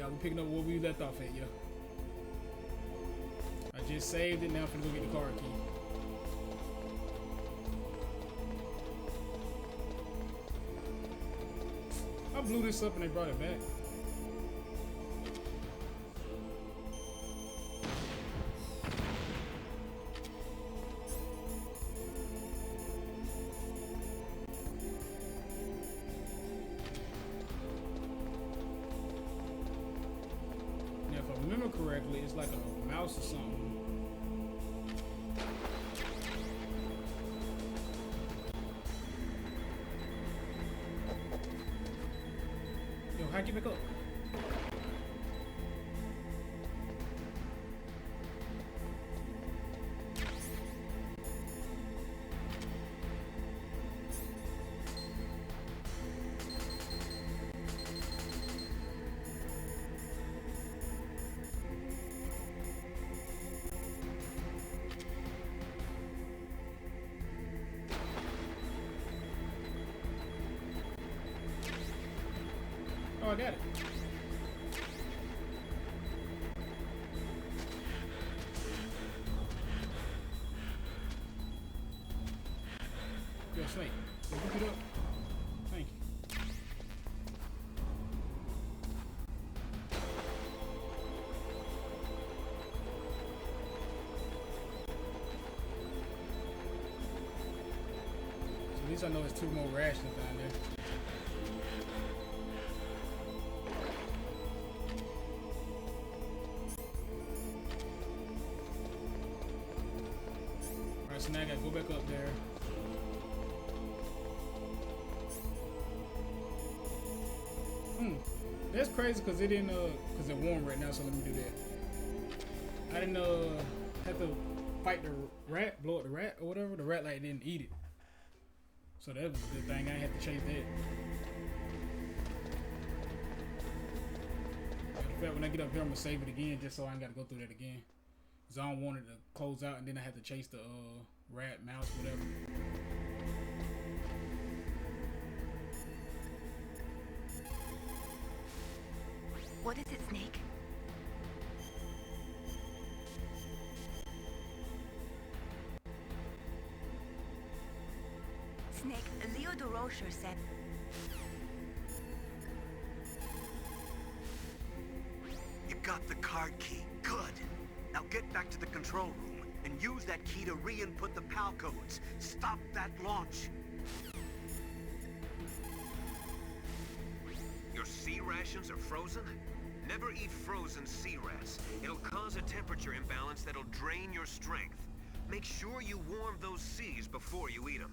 y'all. We picking up where we left off at, yo. I just saved it. Now I'm finna go get the card key. I blew this up and they brought it back. Now, if I remember correctly, it's like a mouse or something. Yo, how'd you back up? Oh, I got it. Yo, Snake, pick it up. Thank you. So at least I know there's 2 more rations down there. Alright, so now I gotta go back up there. That's crazy because it didn't because it's warm right now, so let me do that. I didn't have to fight the rat, blow up the rat or whatever. The rat like didn't eat it. So that was a good thing. I didn't have to chase that. Matter of fact, when I get up here, I'm gonna save it again just so I ain't gotta go through that again. Cause I don't want it to close out and then I have to chase the rat, mouse, whatever. What is it, Snake? Snake, Leo DeRocher said... You got the card key. Good. Now get back to the control room and use that key to re-input the PAL codes. Stop that launch. Your sea rations are frozen? Never eat frozen sea rats. It'll cause a temperature imbalance that'll drain your strength. Make sure you warm those seas before you eat them.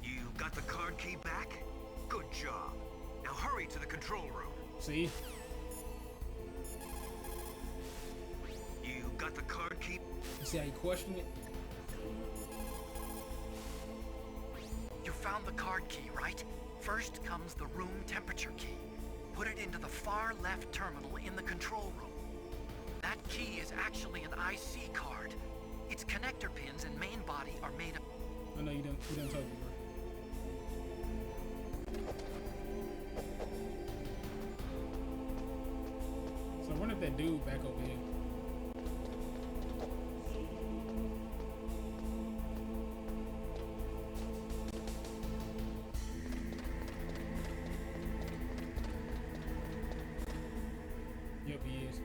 You got the card key back? Good job. Now hurry to the control room. See? You got the card key? You see how you question it? You found the card key, right? First comes the room temperature key. Put it into the far left terminal in the control room. That key is actually an IC card. Its connector pins and main body are made of... I know you don't tell me, bro. So I wonder if that dude back over here. Yep, he is.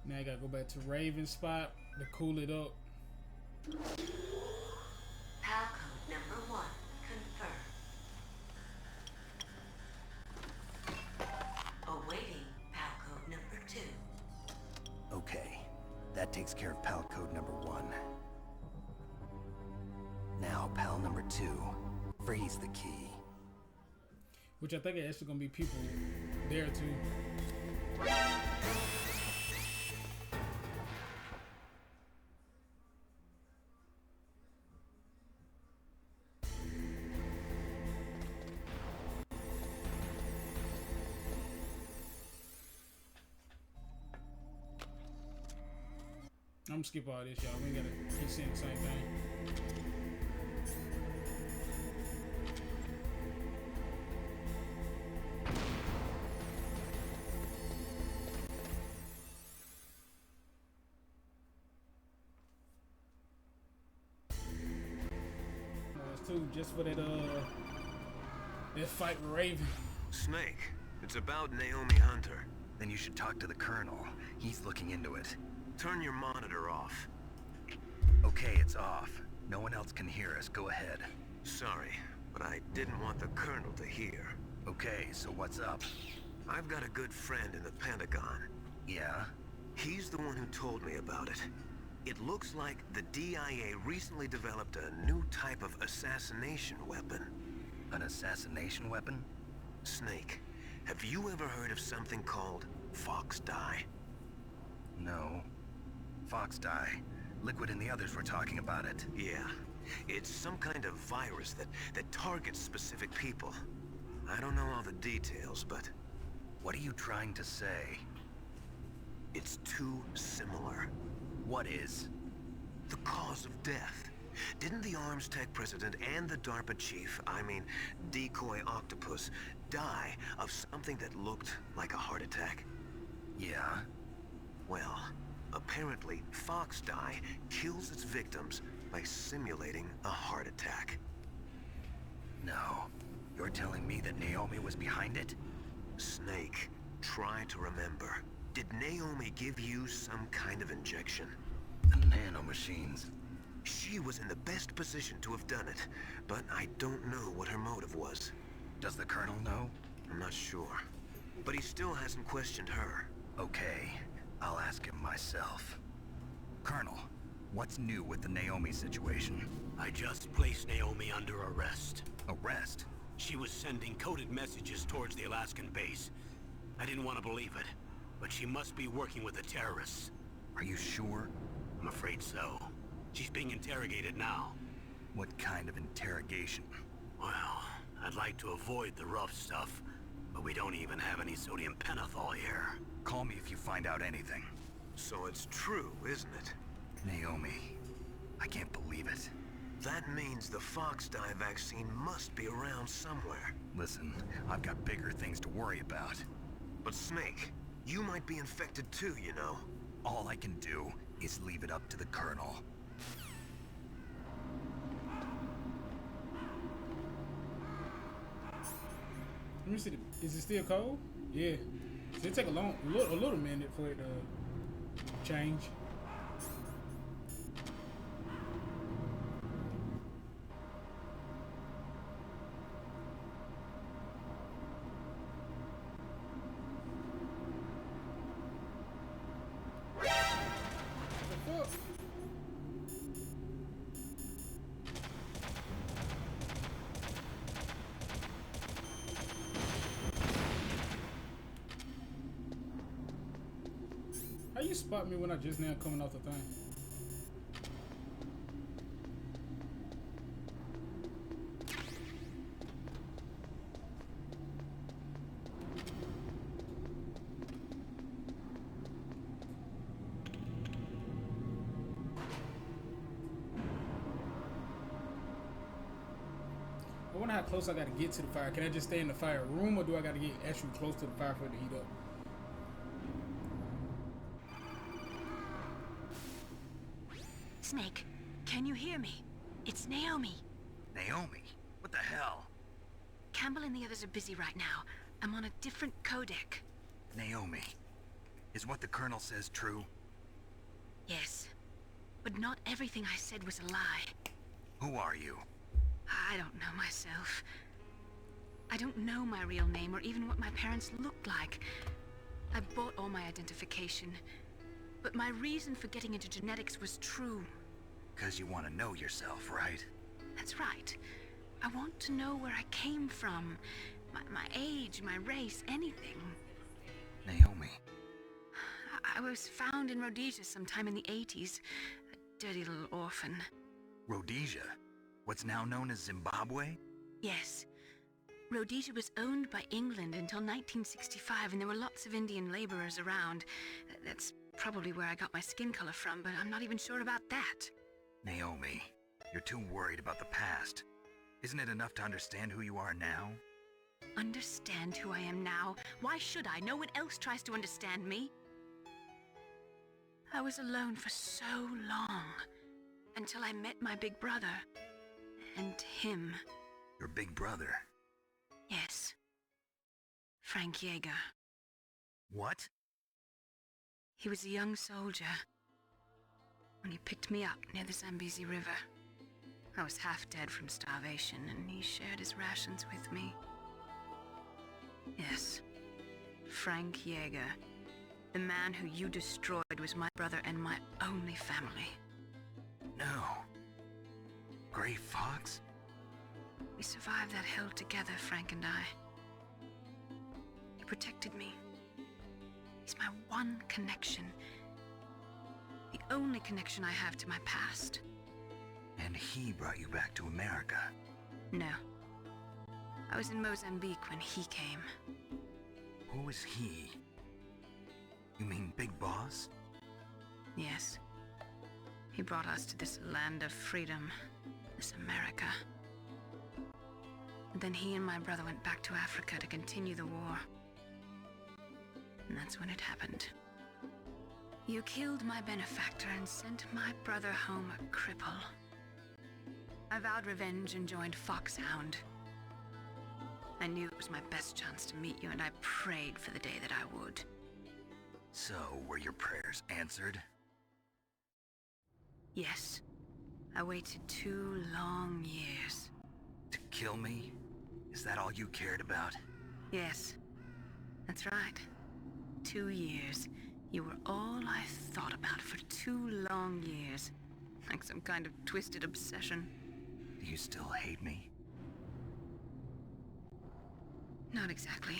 Now I gotta go back to Raven spot to cool it up. PAL code number 1 confirmed. takes care of pal code number 1. Now, pal number 2. Freeze the key. Which I think is actually gonna be people there too. I'm gonna skip all this, y'all. We ain't gotta keep saying the same thing. Too, just for that fight with Raven. Snake, it's about Naomi Hunter. Then you should talk to the Colonel. He's looking into it. Turn your monitor off. Okay, it's off. No one else can hear us. Go ahead. Sorry, but I didn't want the Colonel to hear. Okay, so what's up? I've got a good friend in the Pentagon. Yeah? He's the one who told me about it. It looks like the DIA recently developed a new type of assassination weapon. An assassination weapon? Snake, have you ever heard of something called Fox Dye? No. Fox Dye. Liquid and the others were talking about it. Yeah. It's some kind of virus that targets specific people. I don't know all the details, but... What are you trying to say? It's too similar. What is? The cause of death. Didn't the Arms Tech president and the DARPA chief, I mean, Decoy Octopus, die of something that looked like a heart attack? Yeah? Well, apparently Fox Dye kills its victims by simulating a heart attack. No. You're telling me that Naomi was behind it? Snake, try to remember. Did Naomi give you some kind of injection? The nanomachines. She was in the best position to have done it, but I don't know what her motive was. Does the Colonel know? I'm not sure. But he still hasn't questioned her. Okay, I'll ask him myself. Colonel, what's new with the Naomi situation? I just placed Naomi under arrest. Arrest? She was sending coded messages towards the Alaskan base. I didn't want to believe it, but she must be working with the terrorists. Are you sure? I'm afraid so. She's being interrogated now. What kind of interrogation? Well, I'd like to avoid the rough stuff, but we don't even have any sodium pentothal here. Call me if you find out anything. So it's true, isn't it? Naomi, I can't believe it. That means the Fox Dye vaccine must be around somewhere. Listen, I've got bigger things to worry about. But Snake, you might be infected too, you know. All I can do is leave it up to the Colonel. Let me see. Is it still cold? Yeah. So it take a little minute for it to change. How you spot me when I just now coming off the thing? I wonder how close I gotta get to the fire. Can I just stay in the fire room, or do I gotta get actually close to the fire for it to heat up? Snake, can you hear me? It's Naomi. Naomi? What the hell? Campbell and the others are busy right now. I'm on a different codec. Naomi, is what the Colonel says true? Yes, but not everything I said was a lie. Who are you? I don't know myself. I don't know my real name or even what my parents looked like. I bought all my identification, but my reason for getting into genetics was true. 'Cause you want to know yourself, right? That's right. I want to know where I came from. My age, my race, anything. Naomi. I was found in Rhodesia sometime in the 80s. A dirty little orphan. Rhodesia? What's now known as Zimbabwe? Yes. Rhodesia was owned by England until 1965, and there were lots of Indian laborers around. That's probably where I got my skin color from, but I'm not even sure about that. Naomi, you're too worried about the past. Isn't it enough to understand who you are now? Understand who I am now? Why should I? No one else tries to understand me. I was alone for so long, until I met my big brother. And him. Your big brother? Yes. Frank Yeager. What? He was a young soldier when he picked me up near the Zambezi River. I was half dead from starvation, and he shared his rations with me. Yes, Frank Yeager. The man who you destroyed was my brother and my only family. No. Gray Fox? We survived that hell together, Frank and I. He protected me. He's my one connection. The only connection I have to my past. And he brought you back to America? No. I was in Mozambique when he came. Who is he? You mean Big Boss? Yes. He brought us to this land of freedom, this America. And then he and my brother went back to Africa to continue the war. And that's when it happened. You killed my benefactor and sent my brother home a cripple. I vowed revenge and joined Foxhound. I knew it was my best chance to meet you, and I prayed for the day that I would. So, were your prayers answered? Yes. I waited 2 long years. To kill me? Is that all you cared about? Yes. That's right. 2 years. You were all I thought about for 2 long years. Like some kind of twisted obsession. Do you still hate me? Not exactly.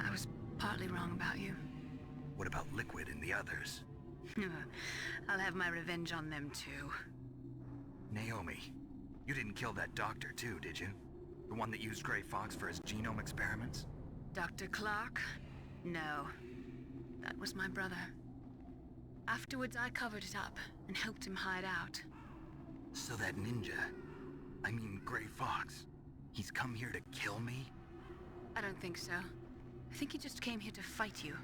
I was partly wrong about you. What about Liquid and the others? I'll have my revenge on them too. Naomi, you didn't kill that doctor too, did you? The one that used Gray Fox for his genome experiments? Dr. Clark? No. That was my brother. Afterwards, I covered it up and helped him hide out. So that ninja, I mean Gray Fox, he's come here to kill me? I don't think so. I think he just came here to fight you.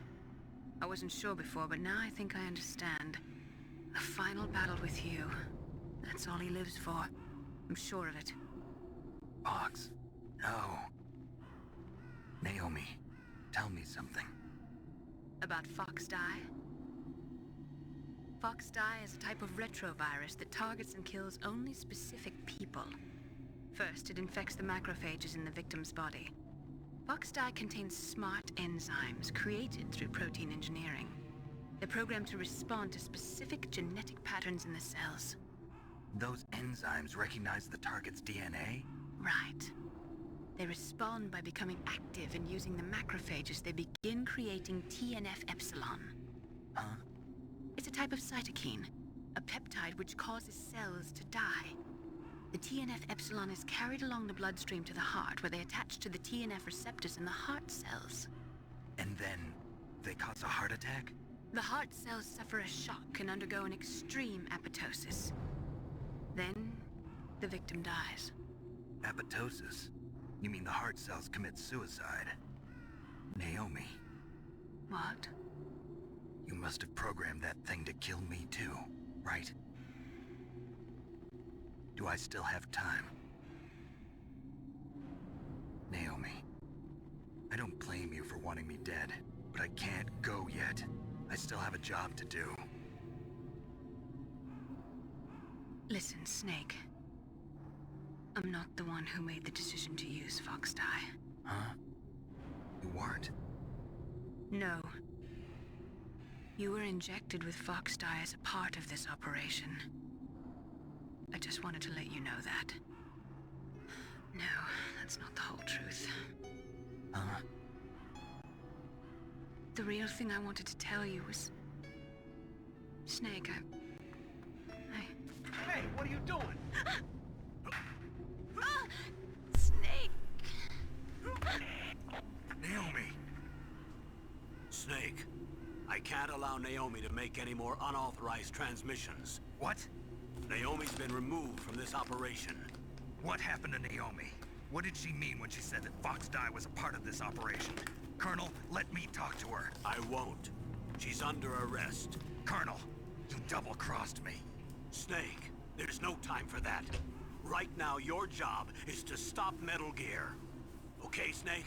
I wasn't sure before, but now I think I understand. A final battle with you. That's all he lives for. I'm sure of it. Fox, no. Naomi, tell me something. About Fox Die? Fox Die is a type of retrovirus that targets and kills only specific people. First, it infects the macrophages in the victim's body. Fox Die contains smart enzymes created through protein engineering. They're programmed to respond to specific genetic patterns in the cells. Those enzymes recognize the target's DNA? Right. They respond by becoming active and using the macrophages. They begin creating TNF-epsilon. Huh? It's a type of cytokine, a peptide which causes cells to die. The TNF-epsilon is carried along the bloodstream to the heart, where they attach to the TNF receptors in the heart cells. And then they cause a heart attack? The heart cells suffer a shock and undergo an extreme apoptosis. Then, the victim dies. Apoptosis? You mean the heart cells commit suicide? Naomi. What? You must have programmed that thing to kill me too, right? Do I still have time? Naomi, I don't blame you for wanting me dead, but I can't go yet. I still have a job to do. Listen, Snake. I'm not the one who made the decision to use Fox Die. Huh? You weren't? No. You were injected with Fox dye as a part of this operation. I just wanted to let you know that. No, that's not the whole truth. Huh? The real thing I wanted to tell you was... Snake, Hey, what are you doing? Snake! Naomi! Snake, I can't allow Naomi to make any more unauthorized transmissions. What? Naomi's been removed from this operation. What happened to Naomi? What did she mean when she said that Fox dye was a part of this operation? Colonel, let me talk to her. I won't. She's under arrest. Colonel, you double-crossed me. Snake, there's no time for that. Right now, your job is to stop Metal Gear. Okay, Snake?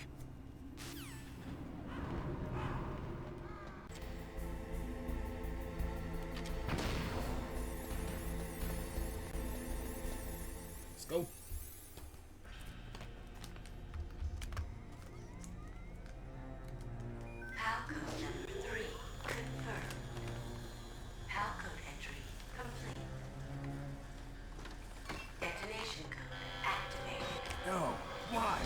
Let's go. Palcode number 3 confirmed. Palcode entry complete. Detonation code activated. No, why?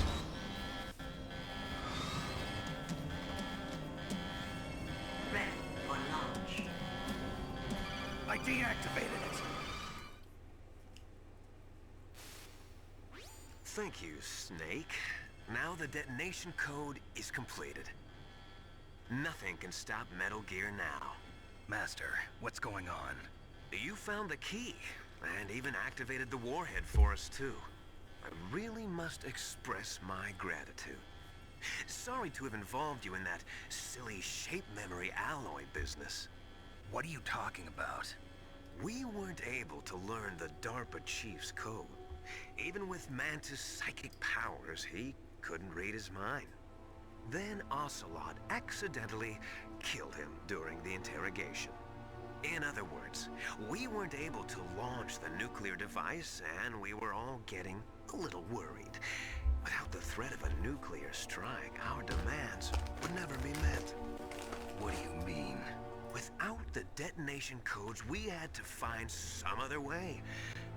Ready for launch. I deactivated it. Thank you, Snake. Now the detonation code is completed. Nothing can stop Metal Gear now. Master, what's going on? You found the key, and even activated the warhead for us, too. I really must express my gratitude. Sorry to have involved you in that silly shape memory alloy business. What are you talking about? We weren't able to learn the DARPA chief's code. Even with Mantis' psychic powers, he couldn't read his mind. Then Ocelot accidentally killed him during the interrogation. In other words, we weren't able to launch the nuclear device, and we were all getting a little worried. Without the threat of a nuclear strike, our demands would never be met. What do you mean? Without the detonation codes, we had to find some other way.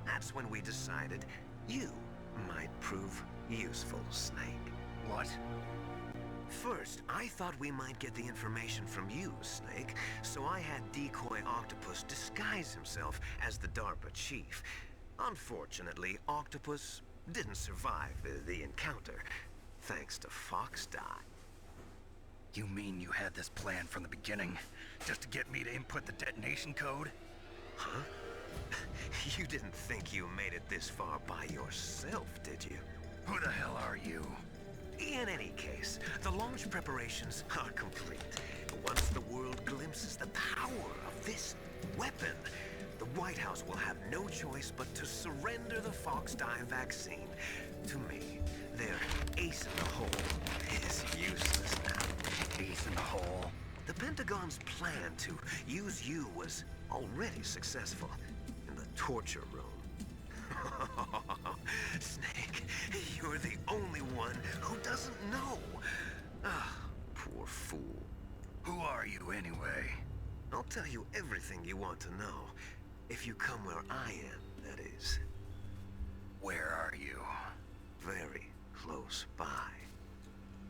That's when we decided you might prove useful, Snake. What? First, I thought we might get the information from you, Snake, so I had Decoy Octopus disguise himself as the DARPA chief. Unfortunately, Octopus didn't survive the encounter, thanks to Fox dye. You mean you had this plan from the beginning? Just to get me to input the detonation code? Huh? You didn't think you made it this far by yourself, did you? Who the hell are you? In any case, the launch preparations are complete. Once the world glimpses the power of this weapon, the White House will have no choice but to surrender the Fox dye vaccine to me. Their ace in the hole is useless now. Ace in the hole? The Pentagon's plan to use you was already successful in the torture room. Snake, you're the only one who doesn't know. Ah, poor fool. Who are you anyway? I'll tell you everything you want to know. If you come where I am, that is. Where are you? Very close by.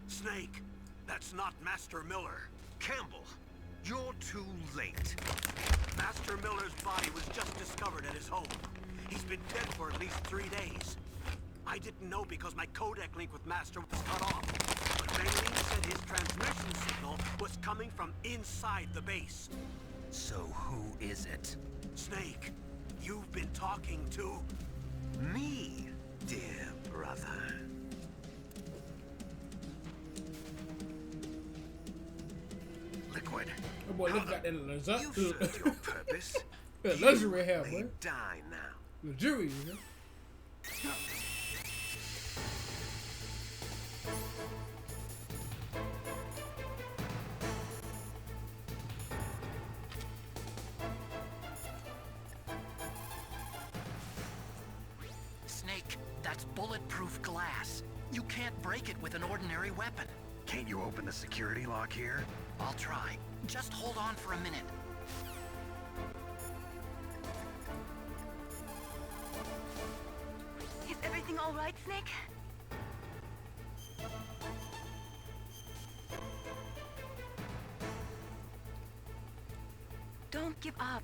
Snake, that's not Master Miller. Campbell, you're too late. Master Miller's body was just discovered at his home. He's been dead for at least 3 days. I didn't know because my codec link with Master was cut off. But Raylene said his transmission signal was coming from inside the base. So who is it? Snake, you've been talking to... Me, dear brother. Liquid. That boy look got that You've served your purpose. that luxury hair, May boy. die now. Luxurious, you know? Snake, that's bulletproof glass. You can't break it with an ordinary weapon. Can't you open the security lock here? I'll try. Just hold on for a minute. Is everything all right, Snake? Don't give up.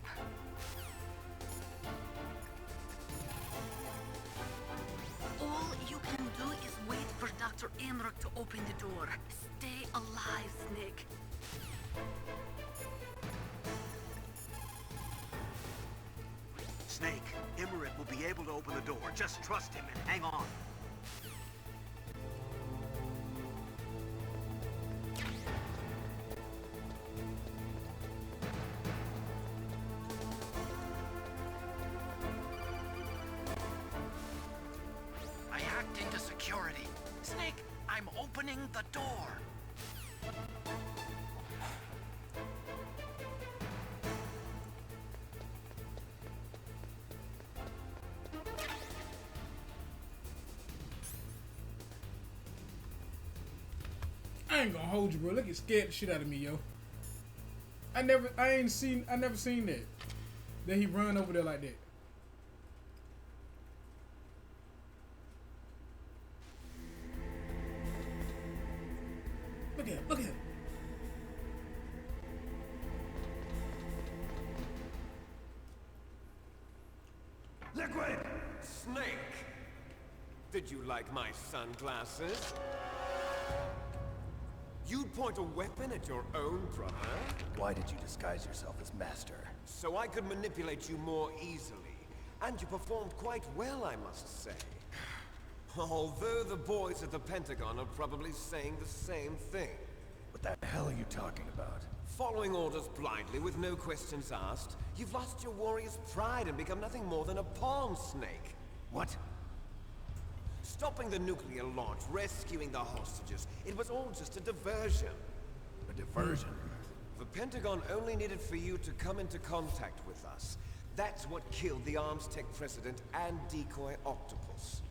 All you can do is wait for Dr. Emmerich to open the door. Stay alive, Snake. Snake, Emmerich will be able to open the door. Just trust him and hang on. I hacked into security. Snake, I'm opening the door. I ain't gonna hold you, bro. Look, it scared the shit out of me, yo. I never seen that. That he run over there like that. Look at him, look at him. Liquid! Snake! Did you like my sunglasses? You'd point a weapon at your own brother? Why did you disguise yourself as Master? So I could manipulate you more easily. And you performed quite well, I must say. Although the boys at the Pentagon are probably saying the same thing. What the hell are you talking about? Following orders blindly with no questions asked, you've lost your warrior's pride and become nothing more than a pawn, Snake. What? Stopping the nuclear launch, rescuing the hostages, it was all just a diversion. A diversion? The Pentagon only needed for you to come into contact with us. That's what killed the Armstech president and decoy Octopus.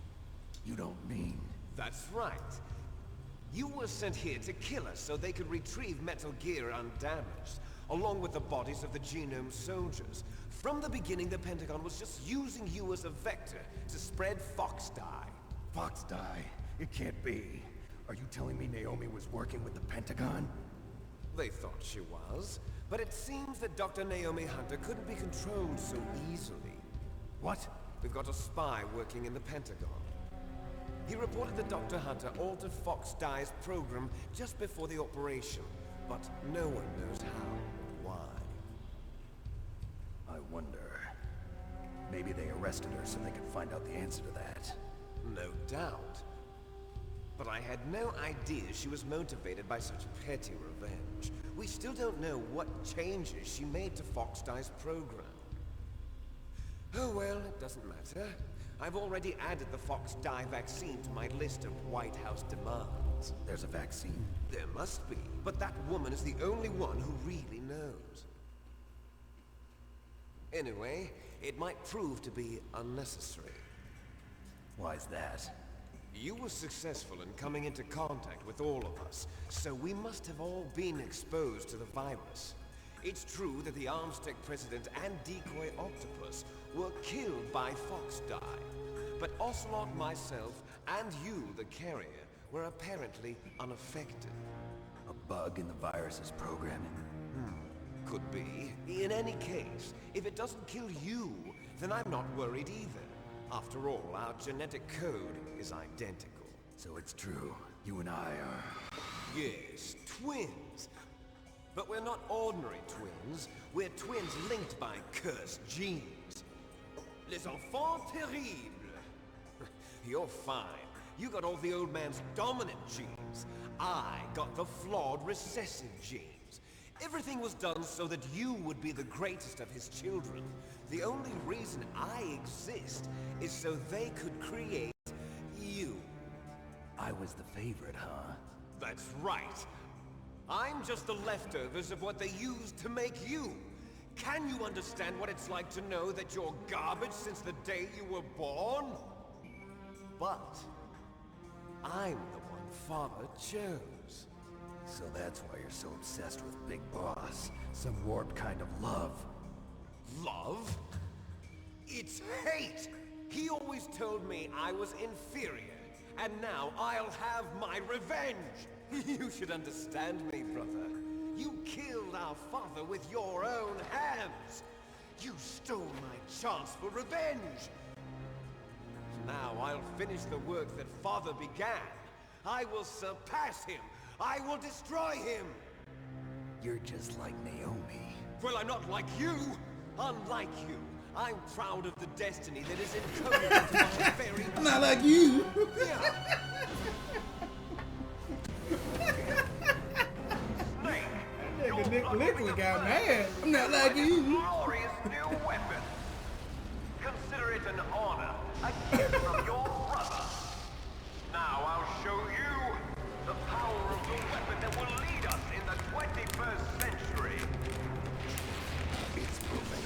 You don't mean... That's right. You were sent here to kill us so they could retrieve Metal Gear undamaged, along with the bodies of the Genome soldiers. From the beginning, the Pentagon was just using you as a vector to spread Fox Dye. Fox Dye? It can't be. Are you telling me Naomi was working with the Pentagon? They thought she was, but it seems that Dr. Naomi Hunter couldn't be controlled so easily. What? We've got a spy working in the Pentagon. He reported that Dr. Hunter altered Fox Dye's program just before the operation, but no one knows how or why. I wonder... Maybe they arrested her so they could find out the answer to that. No doubt. But I had no idea she was motivated by such petty revenge. We still don't know what changes she made to Fox Dye's program. Oh well, it doesn't matter. I've already added the Fox Dye vaccine to my list of White House demands. There's a vaccine? There must be, but that woman is the only one who really knows. Anyway, it might prove to be unnecessary. Why's that? You were successful in coming into contact with all of us, so we must have all been exposed to the virus. It's true that the Armstech president and decoy Octopus were killed by Fox Dye, but Ocelot, myself, and you, the carrier, were apparently unaffected. A bug in the virus's programming? Could be. In any case, if it doesn't kill you, then I'm not worried either. After all, our genetic code is identical. So it's true. You and I are... Yes, twins. But we're not ordinary twins. We're twins linked by cursed genes. Les enfants terribles. You're fine. You got all the old man's dominant genes. I got the flawed recessive genes. Everything was done so that you would be the greatest of his children. The only reason I exist is so they could create you. I was the favorite, huh? That's right. I'm just the leftovers of what they used to make you. Can you understand what it's like to know that you're garbage since the day you were born? But I'm the one Father chose. So that's why you're so obsessed with Big Boss. Some warped kind of love. Love? It's hate! He always told me I was inferior, and now I'll have my revenge! You should understand me, brother. You killed our father with your own hands! You stole my chance for revenge! Now I'll finish the work that father began. I will surpass him! I will destroy him! You're just like Naomi. Well, I'm not like you! Unlike you, I'm proud of the destiny that is encoded into my very... I'm not like you. Yeah. Nigga Nick Nicholas got mad. I'm not like you. Glorious new weapon. Consider it an honor, a gift from your brother. Now I'll show you the power of the weapon that will lead us in the 21st century. It's moving.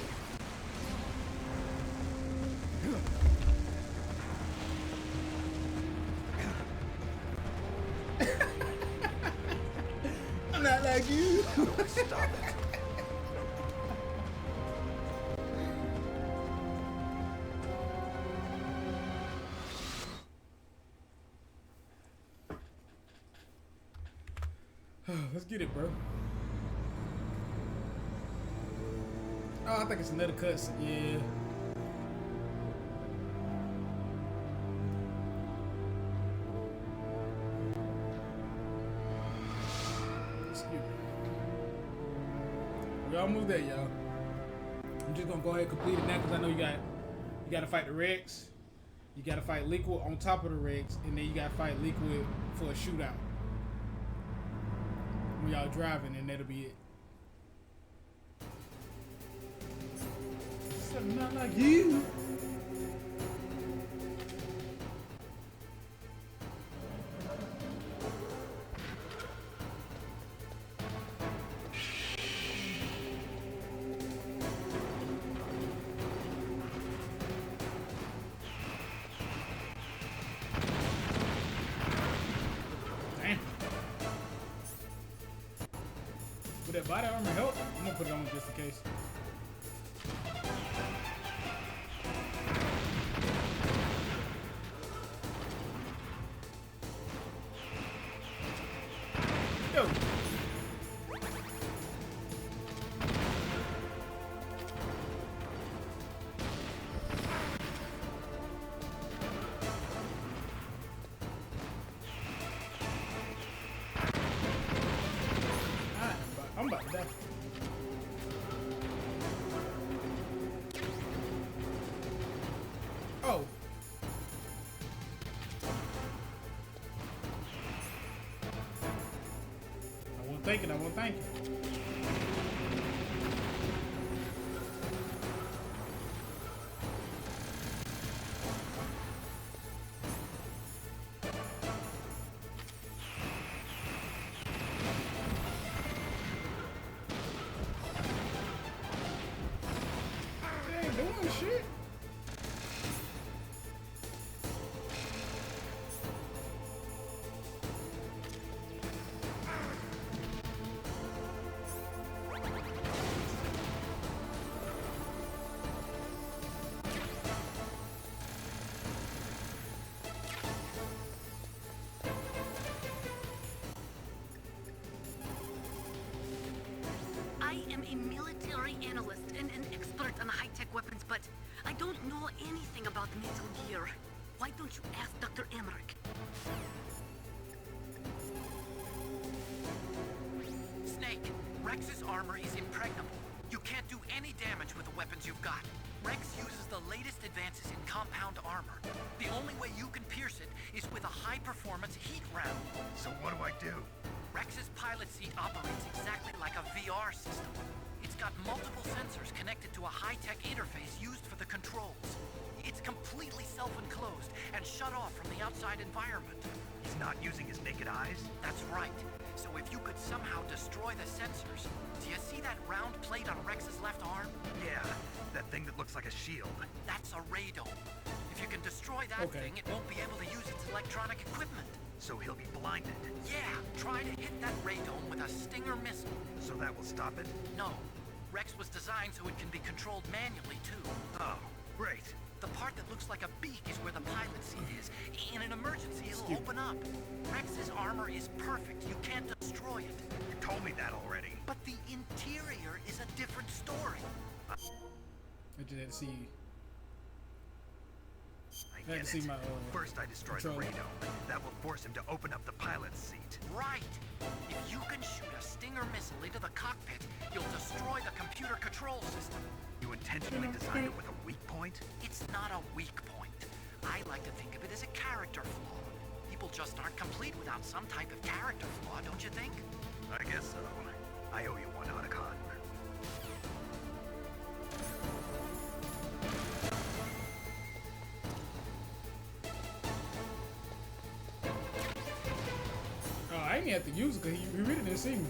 I'm not like you. How do I stop it? Let's get it, bro. Oh, I think it's another cuts. Yeah. Excuse me. We almost there, y'all. I'm just gonna go ahead and complete it now because I know you gotta fight the Rex. You gotta fight Liquid on top of the Rex, and then you gotta fight Liquid for a shootout. When y'all driving, and that'll be it. Something not like you. Damn. Would that body armor help? I'm gonna put it on just in case. Yo. I'm about to die. Oh. I won't thank you. They ain't doing shit. I am a military analyst and an expert on high-tech weapons, but I don't know anything about Metal Gear. Why don't you ask Dr. Emmerich? Snake, Rex's armor is impregnable. You can't do any damage with the weapons you've got. Rex uses the latest advances in compound armor. The only way you can pierce it is with a high-performance heat round. So what do I do? Rex's pilot seat operates exactly like a VR system. It's got multiple sensors connected to a high-tech interface used for the controls. It's completely self-enclosed and shut off from the outside environment. He's not using his naked eyes? That's right. So if you could somehow destroy the sensors... Do you see that round plate on Rex's left arm? Yeah, that thing that looks like a shield. That's a radome. If you can destroy that Okay. thing, it won't be able to use its electronic equipment. so he'll be blinded. Yeah, try to hit that ray dome with a Stinger missile. So that will stop it? No. Rex was designed so it can be controlled manually, too. Oh, great. The part that looks like a beak is where the pilot seat is. In an emergency, it'll open up. Rex's armor is perfect. You can't destroy it. You told me that already. But the interior is a different story. I just had to see. I had get to see it. my, First I destroy the controller. ray dome. That will force him to open up the pilot's seat. Right. If you can shoot a Stinger missile into the cockpit, you'll destroy the computer control system. You intentionally designed it with a weak point? It's not a weak point. I like to think of it as a character flaw. People just aren't complete without some type of character flaw, don't you think? I guess so. I owe you one, Otacon. Oh, I didn't have to use it because he really didn't see me.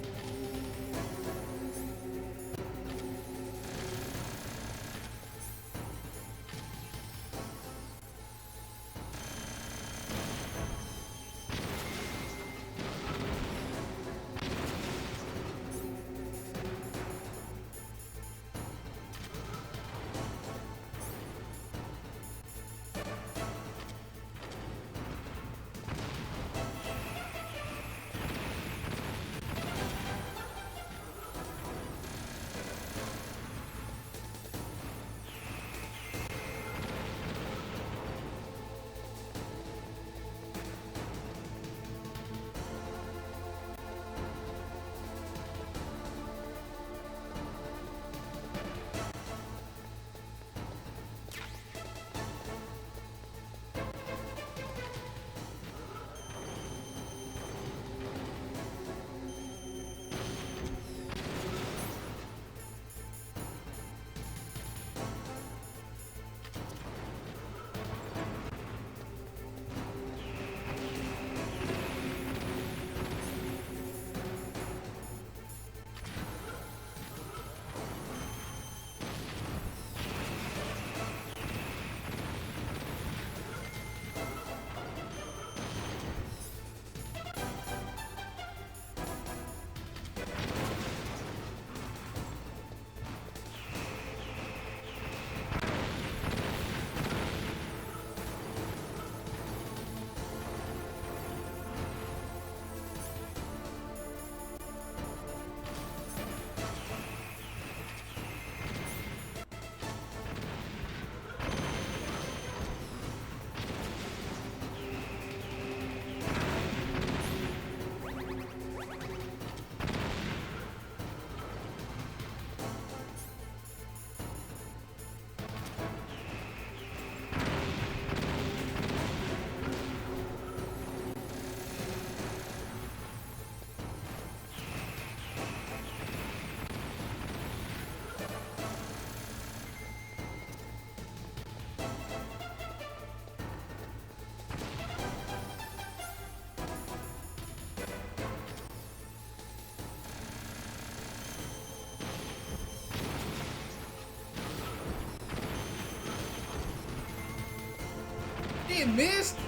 It missed?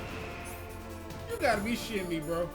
You gotta be shitting me, bro.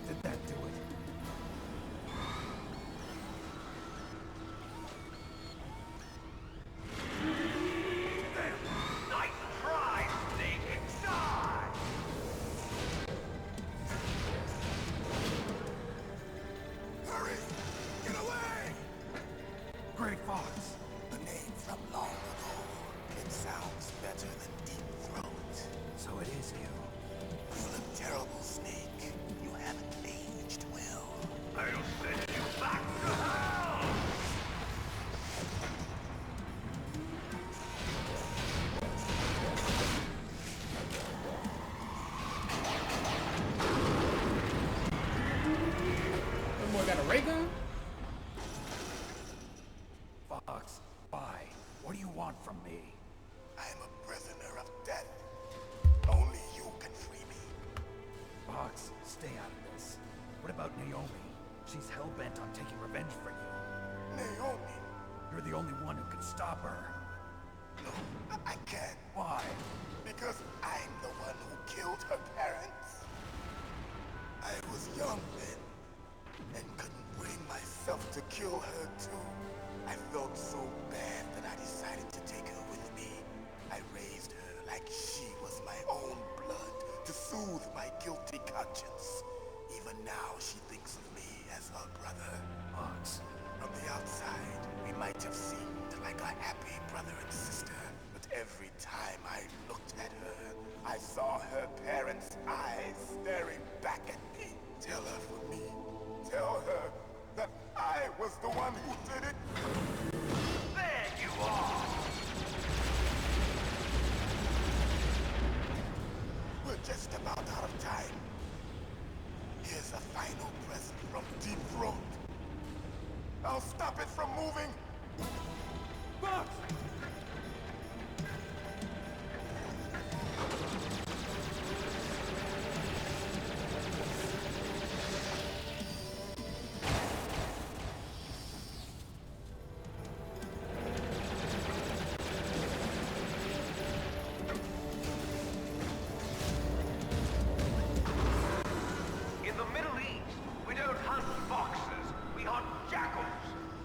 Did that do it? Nice try, Snake! Die! Hurry! Get away! Great Fox, the name from long ago. It sounds better than Deep Throat. So it is you. You look terrible, Snake. You haven't aged well. I'll send you back to hell! That boy got a ray gun? Fox, why? What do you want from me? I'm a prisoner of death. Only you can free me. Fox, stay out of this. What about Naomi? She's hell-bent on taking revenge for you. Naomi? You're the only one who can stop her. No, I can't. Why? Because I'm the one who killed her parents. I was young then, and couldn't bring myself to kill her too. I felt so bad that I decided to take her with me. I raised her like she was my own blood, to soothe my guilty conscience. Even now, she thinks of me as her brother. Fox. From the outside, we might have seemed like a happy brother and sister, but every time I looked at her, I saw her parents' eyes staring back at me. Tell her for me. Tell her that I was the one who did it. There you are! We're just about out of time. Here's a final present from Deep Throat. I'll stop it from moving. Fox! In the Middle East, we don't hunt foxes, we hunt jackals.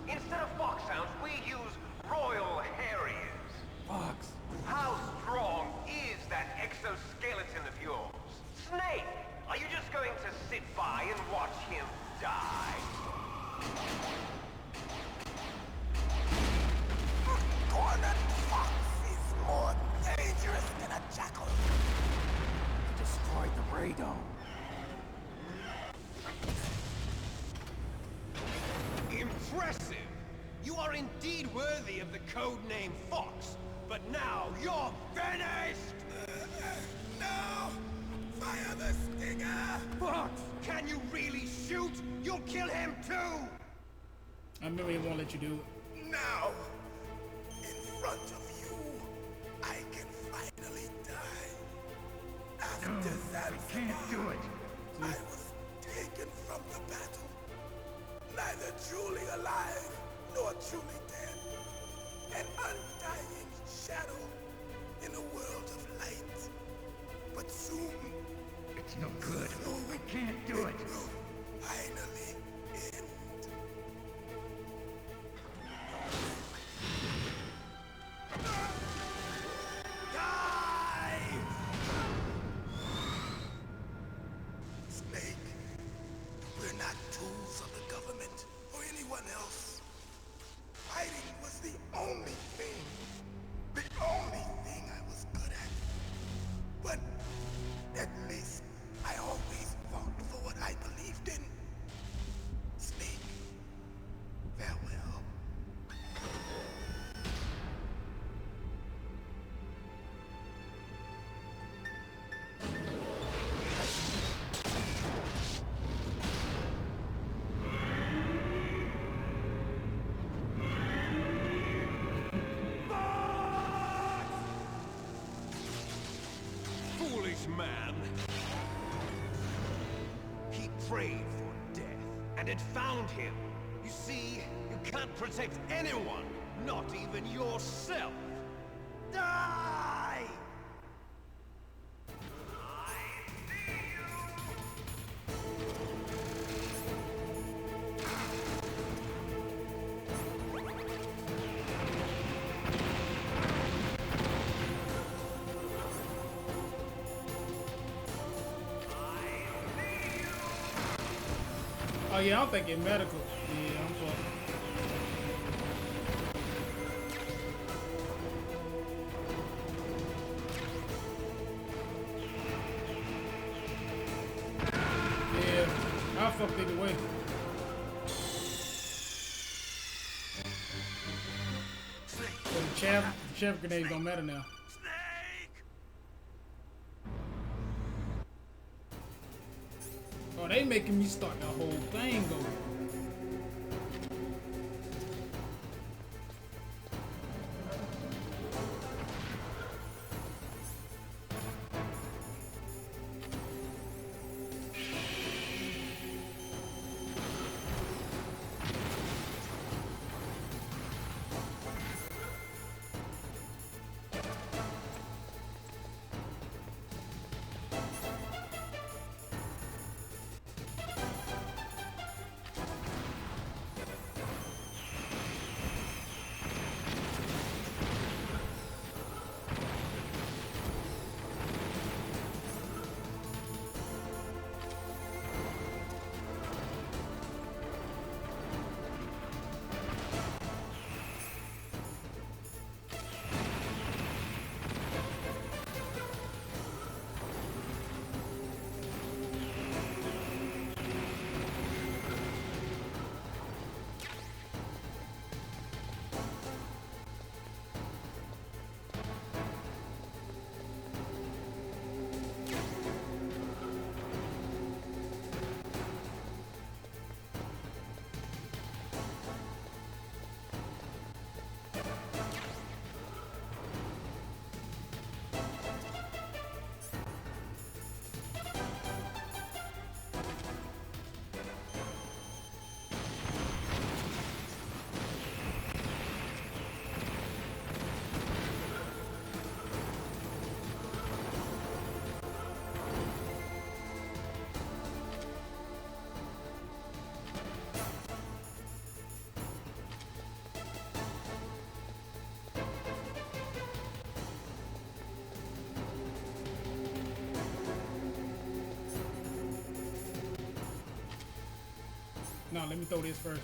Instead of foxhounds, we use Royal Harriers. Fox. How strong is that exoskeleton of yours? Snake, are you just going to sit by and watch him die? Cornered fox is more dangerous than a jackal. Destroyed the radome. Impressive! You are indeed worthy of the code name Fox, but now you're finished! No! Fire the stinger! Fox, can you really shoot? You'll kill him too! I remember he won't let you do it. Now, in front of you, I can finally die. After Zanzibar, I was taken from the battle. Neither truly alive, nor truly dead. An undying shadow in a world of light. But soon, It's no good. I can't do it. will finally end. Die! Snake, we're not tools of the government or anyone else. Fighting was the only thing I was good at. But at least I always fought for what I believed in. Snake, farewell. Foolish man! He prayed for death, and it found him. You see, you can't protect anyone, not even yourself. Die! Oh yeah, I'm thinking medical. Yeah, I'm fucked. fucked either way. So the chaff grenades don't matter now. Oh, they making me start the whole thing over. No, let me throw this first.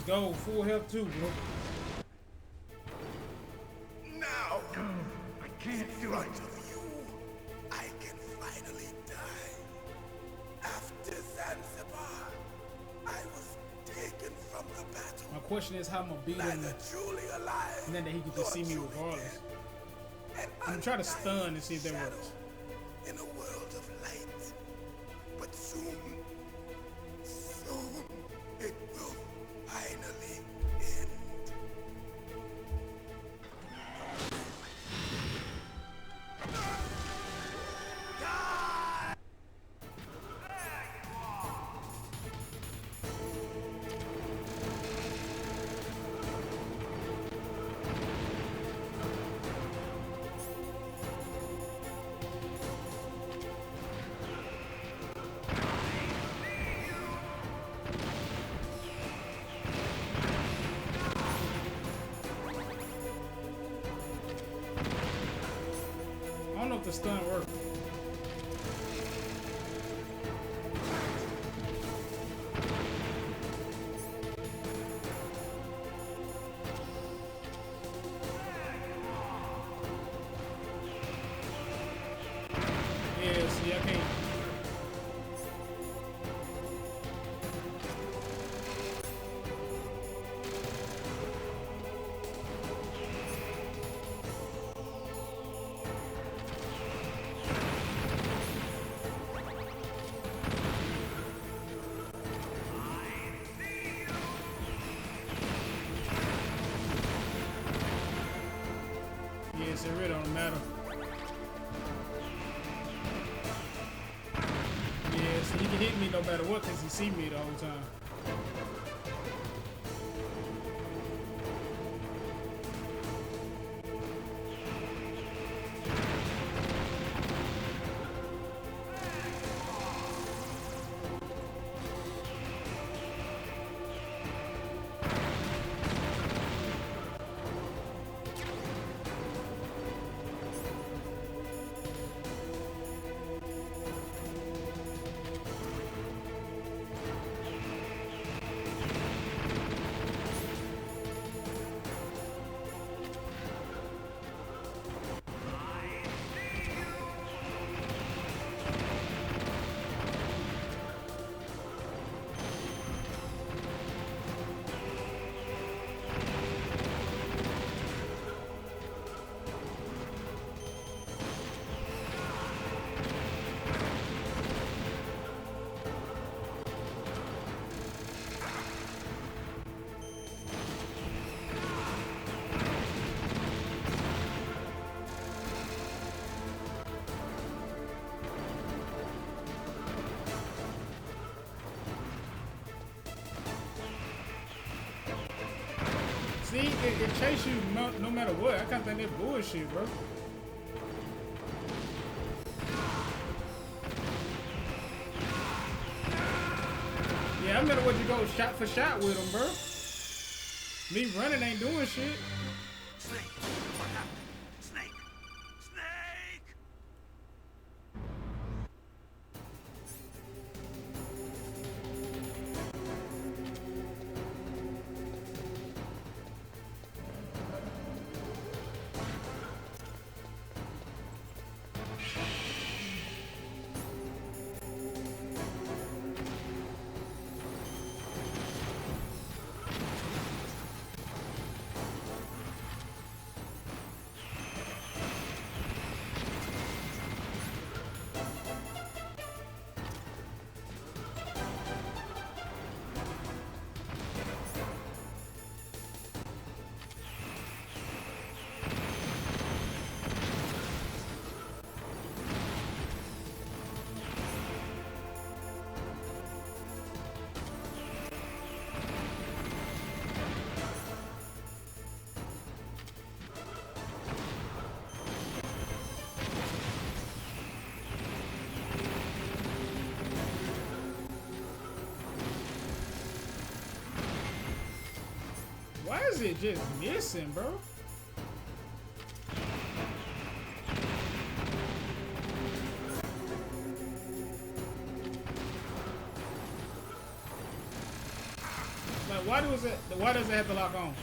Go, full health too, bro. Now, I can't do it. Of you, I can finally die. After Zanzibar, I was taken from the battle. My question is how I'm gonna beat him, truly alive, and then that he can just see me regardless. I'm gonna try to stun and see if that works. In a world of light, but soon it will finally end. I don't know if the stun worked. Yeah, see, I can't. hit me no matter what because he see me the whole time. See, it chase you no matter what. I can't think that bullshit, bro. Yeah, I remember what you go shot for shot with him, bro. Me running ain't doing shit. Snake, what happened? Snake! Snake! Why is it just missing, bro? Like, why does it have to lock on?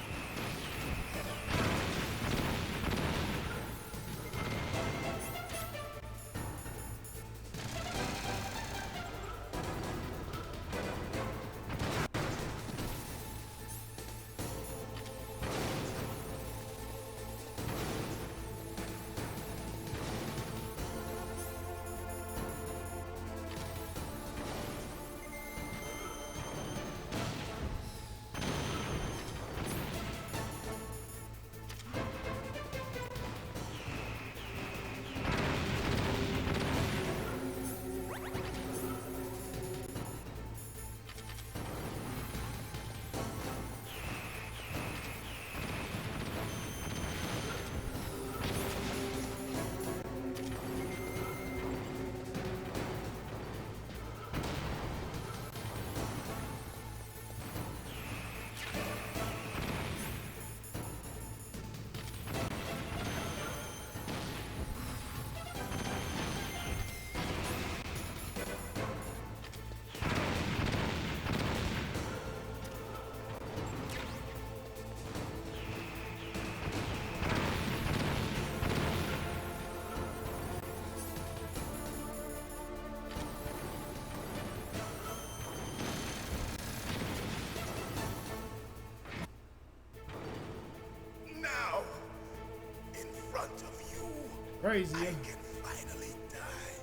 Crazy. I can finally die.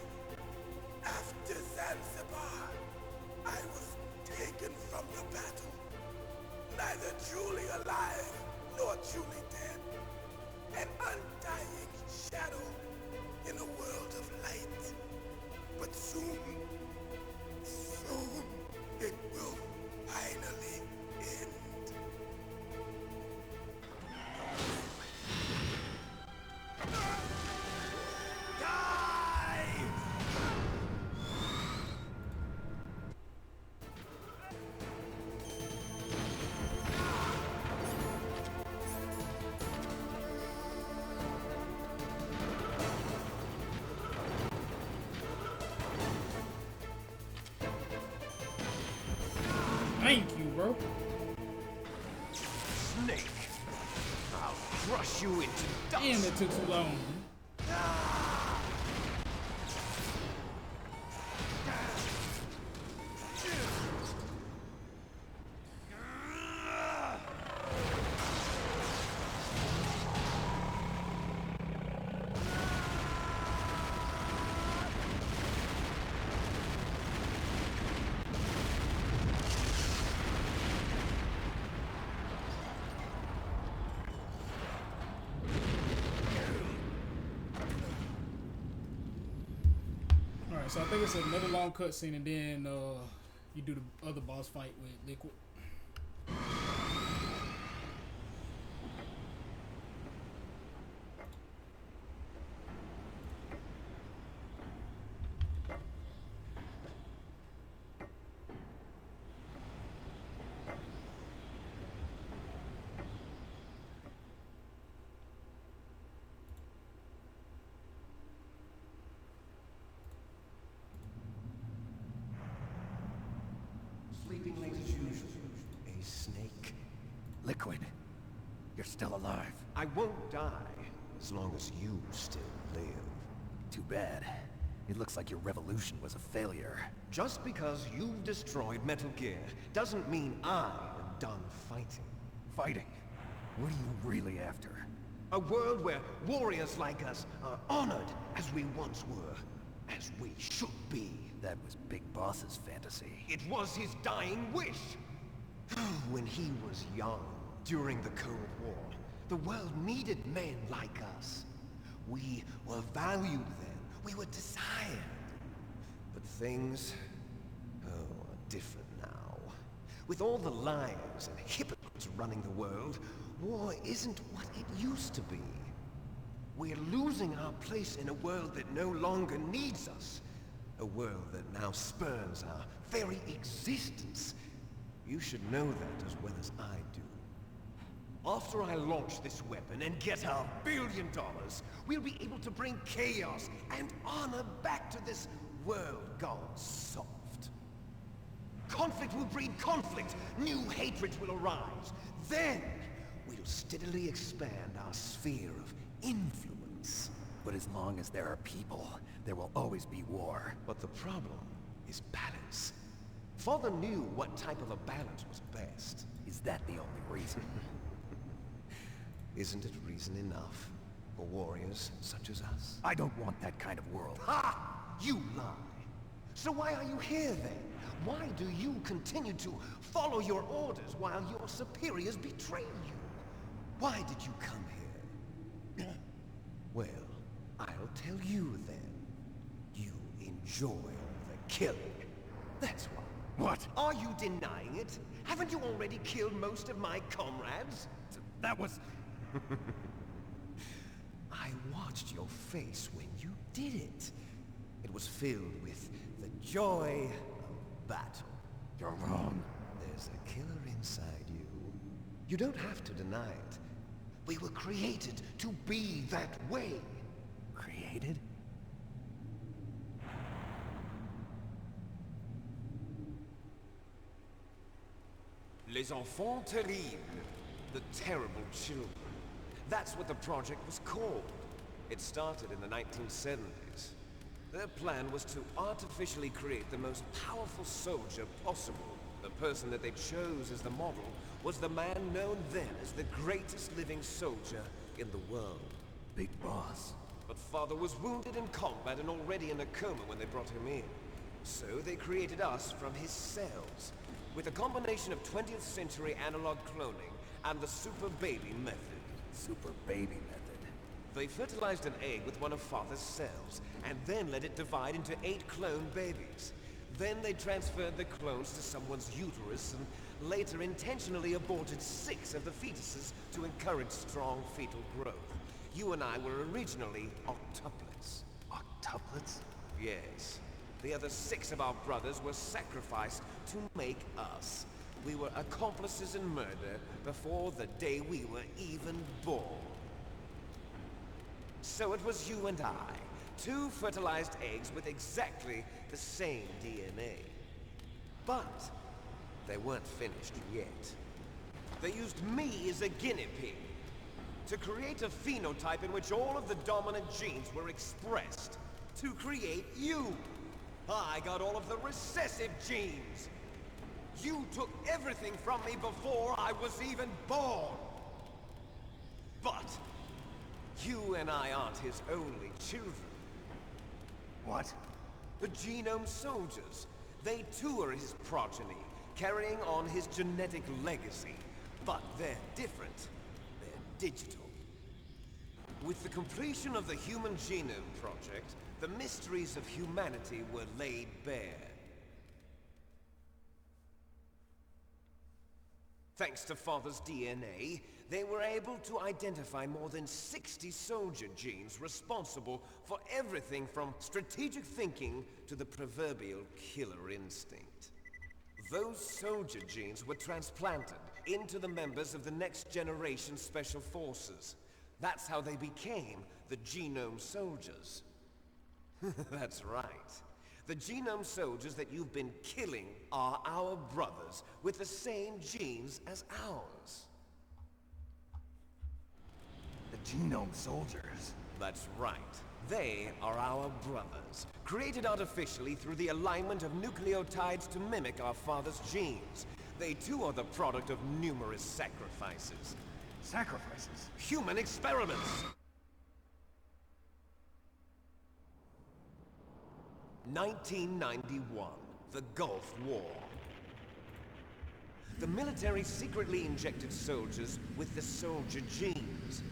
After Zanzibar, I was taken from the battle. Neither truly alive nor truly dead. An undying shadow in a world of light. But soon bro. Snake! I'll crush you into dust! Damn, it took too long. Alright, so I think it's another long cutscene, and then you do the other boss fight with Liquid. Sleeping late as usual. A snake. Liquid, you're still alive. I won't die as long as you still live. Too bad. It looks like your revolution was a failure. Just because you've destroyed Metal Gear doesn't mean I am done fighting. Fighting? What are you really after? A world where warriors like us are honored as we once were, as we should be. That was Big Boss's fantasy. It was his dying wish. When he was young, during the Cold War, the world needed men like us. We were valued then. We were desired. But things, are different now. With all the liars and hypocrites running the world, war isn't what it used to be. We're losing our place in a world that no longer needs us. A world that now spurns our very existence. You should know that as well as I do. After I launch this weapon and get our $1 billion, we'll be able to bring chaos and honor back to this world gone soft. Conflict will breed conflict. New hatreds will arise. Then, we'll steadily expand our sphere of influence. But as long as there are people, there will always be war. But the problem is balance. Father knew what type of a balance was best. Is that the only reason? Isn't it reason enough for warriors such as us? I don't want that kind of world. Ha! You lie. So why are you here then? Why do you continue to follow your orders while your superiors betray you? Why did you come here? Well, I'll tell you then. You enjoy the killing. That's why. What? Are you denying it? Haven't you already killed most of my comrades? That was... I watched your face when you did it. It was filled with the joy of battle. You're wrong. There's a killer inside you. You don't have to deny it. We were created to be that way. Created? Les enfants terribles. The terrible children. That's what the project was called. It started in the 1970s. Their plan was to artificially create the most powerful soldier possible. The person that they chose as the model was the man known then as the greatest living soldier in the world. Big Boss. But Father was wounded in combat and already in a coma when they brought him in. So they created us from his cells, with a combination of 20th century analog cloning and the super baby method. Super baby method. They fertilized an egg with one of Father's cells, and then let it divide into 8 clone babies. Then they transferred the clones to someone's uterus, and later intentionally aborted 6 of the fetuses to encourage strong fetal growth. You and I were originally octuplets. Octuplets? Yes. The other 6 of our brothers were sacrificed to make us. We were accomplices in murder before the day we were even born. So it was you and I, 2 fertilized eggs with exactly the same DNA. But they weren't finished yet. They used me as a guinea pig to create a phenotype in which all of the dominant genes were expressed. To create you! I got all of the recessive genes! You took everything from me before I was even born! But you and I aren't his only children. What? The Genome Soldiers. They too are his progeny, carrying on his genetic legacy. But they're different. They're digital. With the completion of the Human Genome Project, the mysteries of humanity were laid bare. Thanks to Father's DNA, they were able to identify more than 60 soldier genes responsible for everything from strategic thinking to the proverbial killer instinct. Those soldier genes were transplanted into the members of the next generation Special Forces. That's how they became the Genome Soldiers. That's right. The Genome Soldiers that you've been killing are our brothers with the same genes as ours. The Genome Soldiers? That's right. They are our brothers, created artificially through the alignment of nucleotides to mimic our father's genes. They too are the product of numerous sacrifices. Sacrifices? Human experiments! 1991, the Gulf War. The military secretly injected soldiers with the soldier genes.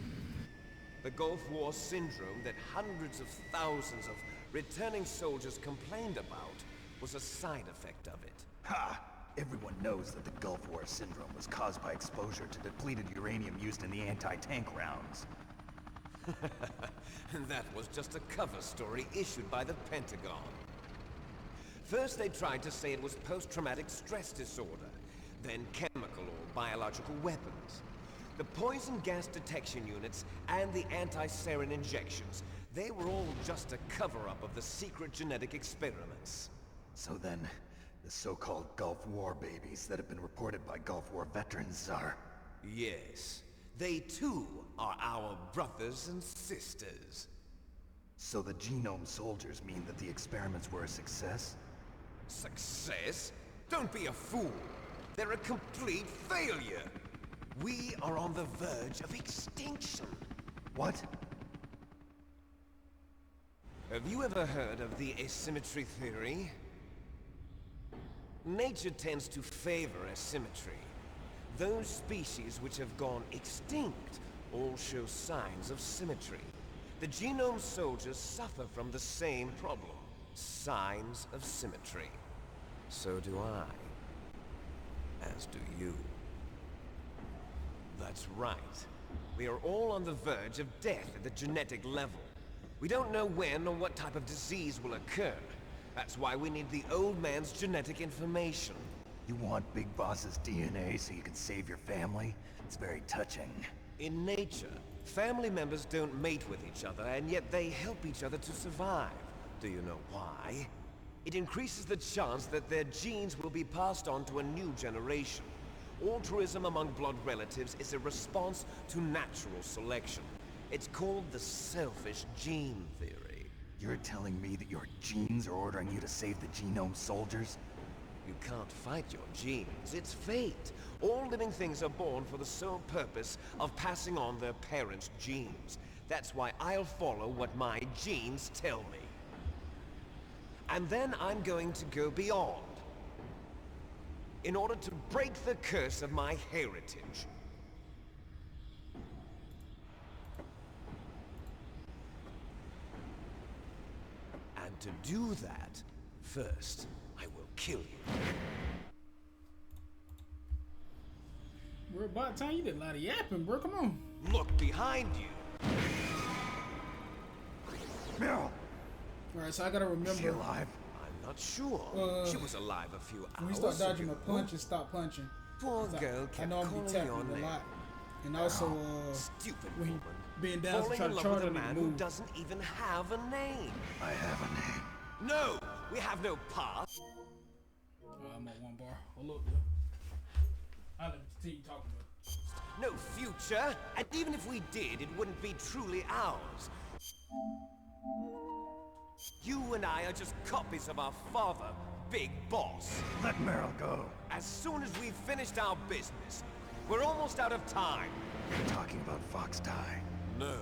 The Gulf War syndrome that hundreds of thousands of returning soldiers complained about was a side effect of it. Ha! Everyone knows that the Gulf War syndrome was caused by exposure to depleted uranium used in the anti-tank rounds. That was just a cover story issued by the Pentagon. First they tried to say it was post-traumatic stress disorder, then chemical or biological weapons. The poison gas detection units and the anti-sarin injections, they were all just a cover-up of the secret genetic experiments. So then, the so-called Gulf War babies that have been reported by Gulf War veterans are... Yes. They too are our brothers and sisters. So the Genome Soldiers mean that the experiments were a success? Success? Don't be a fool. They're a complete failure. We are on the verge of extinction. What? Have you ever heard of the asymmetry theory? Nature tends to favor asymmetry. Those species which have gone extinct all show signs of symmetry. The Genome Soldiers suffer from the same problem. Signs of symmetry. So do I. As do you. That's right. We are all on the verge of death at the genetic level. We don't know when or what type of disease will occur. That's why we need the old man's genetic information. You want Big Boss's DNA so you can save your family? It's very touching. In nature, family members don't mate with each other, and yet they help each other to survive. Do you know why? It increases the chance that their genes will be passed on to a new generation. Altruism among blood relatives is a response to natural selection. It's called the selfish gene theory. You're telling me that your genes are ordering you to save the Genome Soldiers? You can't fight your genes. It's fate. All living things are born for the sole purpose of passing on their parents' genes. That's why I'll follow what my genes tell me. And then I'm going to go beyond. In order to break the curse of my heritage. And to do that, first, I will kill you. Bro, about time you did a lot of yapping, bro. Come on. Look behind you. Meryl! Alright, so I gotta remember. Is she alive? I'm not sure. She was alive a few hours when you start dodging ago. a punch and stop punching. Poor girl I kept know I'm calling be tapping your a name. lot. And also, Stupid when he woman. being down to Falling try in to love charge with a him man to who move. doesn't even have a name. I have a name. No, we have no path. I'm on one bar. Hold up. I'll see you talking about. No future, and even if we did, it wouldn't be truly ours. You and I are just copies of our father, Big Boss. Let Meryl go. As soon as we've finished our business, we're almost out of time. You're talking about Fox Die. No.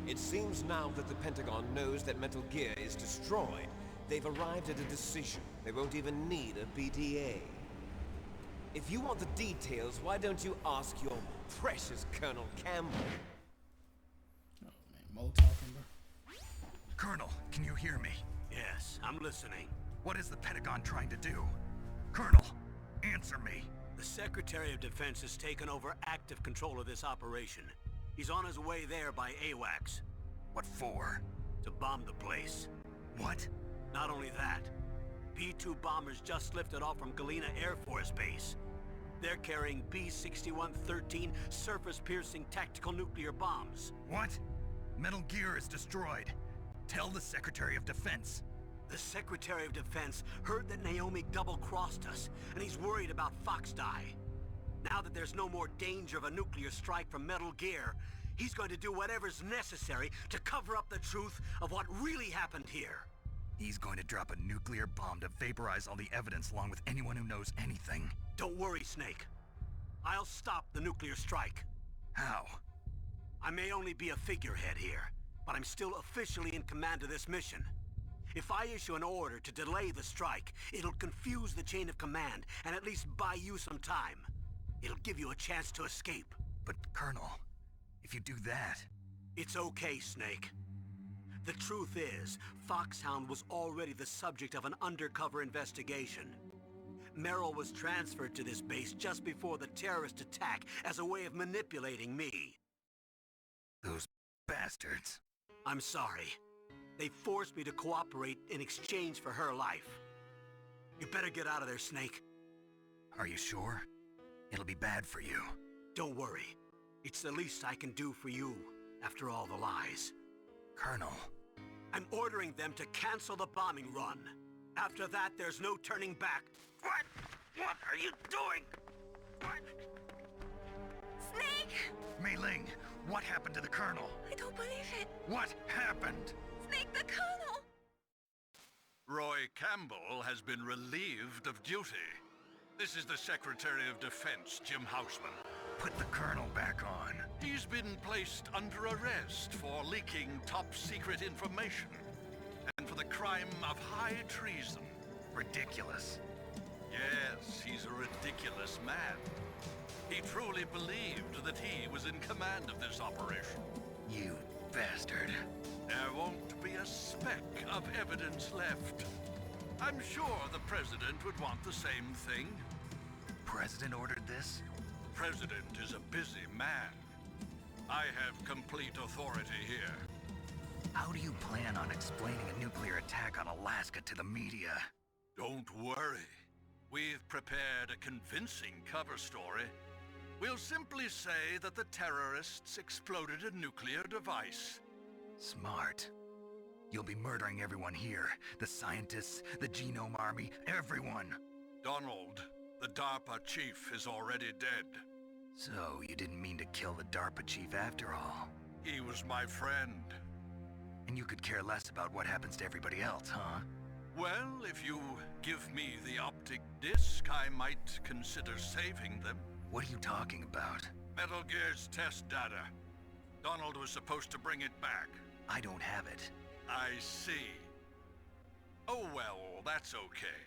It seems now that the Pentagon knows that Metal Gear is destroyed, they've arrived at a decision. They won't even need a BDA. If you want the details, why don't you ask your precious Colonel Campbell? Oh man, Mo talking, bro. Colonel, can you hear me? Yes, I'm listening. What is the Pentagon trying to do? Colonel, answer me. The Secretary of Defense has taken over active control of this operation. He's on his way there by AWACS. What for? To bomb the place. What? Not only that, B-2 bombers just lifted off from Galena Air Force Base. They're carrying B-6113 surface-piercing tactical nuclear bombs. What? Metal Gear is destroyed. Tell the Secretary of Defense. The Secretary of Defense heard that Naomi double-crossed us, and he's worried about Fox Die. Now that there's no more danger of a nuclear strike from Metal Gear, he's going to do whatever's necessary to cover up the truth of what really happened here. He's going to drop a nuclear bomb to vaporize all the evidence along with anyone who knows anything. Don't worry, Snake. I'll stop the nuclear strike. How? I may only be a figurehead here, but I'm still officially in command of this mission. If I issue an order to delay the strike, it'll confuse the chain of command and at least buy you some time. It'll give you a chance to escape. But, Colonel, if you do that... It's okay, Snake. The truth is, Foxhound was already the subject of an undercover investigation. Meryl was transferred to this base just before the terrorist attack as a way of manipulating me. Those bastards. I'm sorry. They forced me to cooperate in exchange for her life. You better get out of there, Snake. Are you sure? It'll be bad for you. Don't worry. It's the least I can do for you, after all the lies. Colonel. I'm ordering them to cancel the bombing run. After that, there's no turning back. What? What are you doing? What? Snake! Mei Ling, what happened to the Colonel? I don't believe it. What happened? Snake, the Colonel! Roy Campbell has been relieved of duty. This is the Secretary of Defense, Jim Houseman. Put the Colonel back on. He's been placed under arrest for leaking top-secret information and for the crime of high treason. Ridiculous. Yes, he's a ridiculous man. He truly believed that he was in command of this operation. You bastard. There won't be a speck of evidence left. I'm sure the President would want the same thing. President ordered this? President is a busy man. I have complete authority here. How do you plan on explaining a nuclear attack on Alaska to the media? Don't worry. We've prepared a convincing cover story. We'll simply say that the terrorists exploded a nuclear device. Smart. You'll be murdering everyone here. The scientists, the Genome Army, everyone. Donald, the DARPA chief, is already dead. So, you didn't mean to kill the DARPA chief after all? He was my friend. And you could care less about what happens to everybody else, huh? Well, if you give me the optic disc, I might consider saving them. What are you talking about? Metal Gear's test data. Donald was supposed to bring it back. I don't have it. I see. Oh well, that's okay.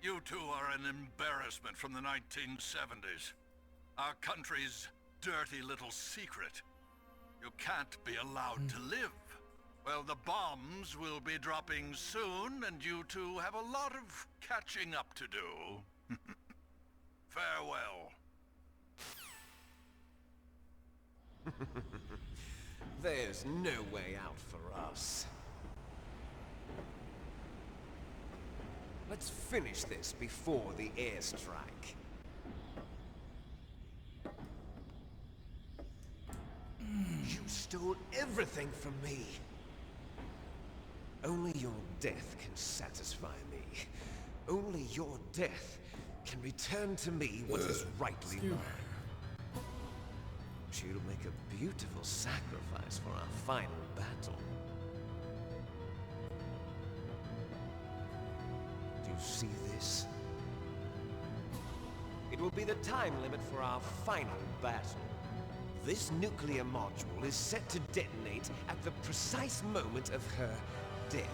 You two are an embarrassment from the 1970s. Our country's dirty little secret. You can't be allowed to live. Well, the bombs will be dropping soon, and you two have a lot of catching up to do. Farewell. There's no way out for us. Let's finish this before the airstrike. You stole everything from me. Only your death can satisfy me. Only your death can return to me what is rightly Excuse me. mine. She'll make a beautiful sacrifice for our final battle. Do you see this? It will be the time limit for our final battle. This nuclear module is set to detonate at the precise moment of her death.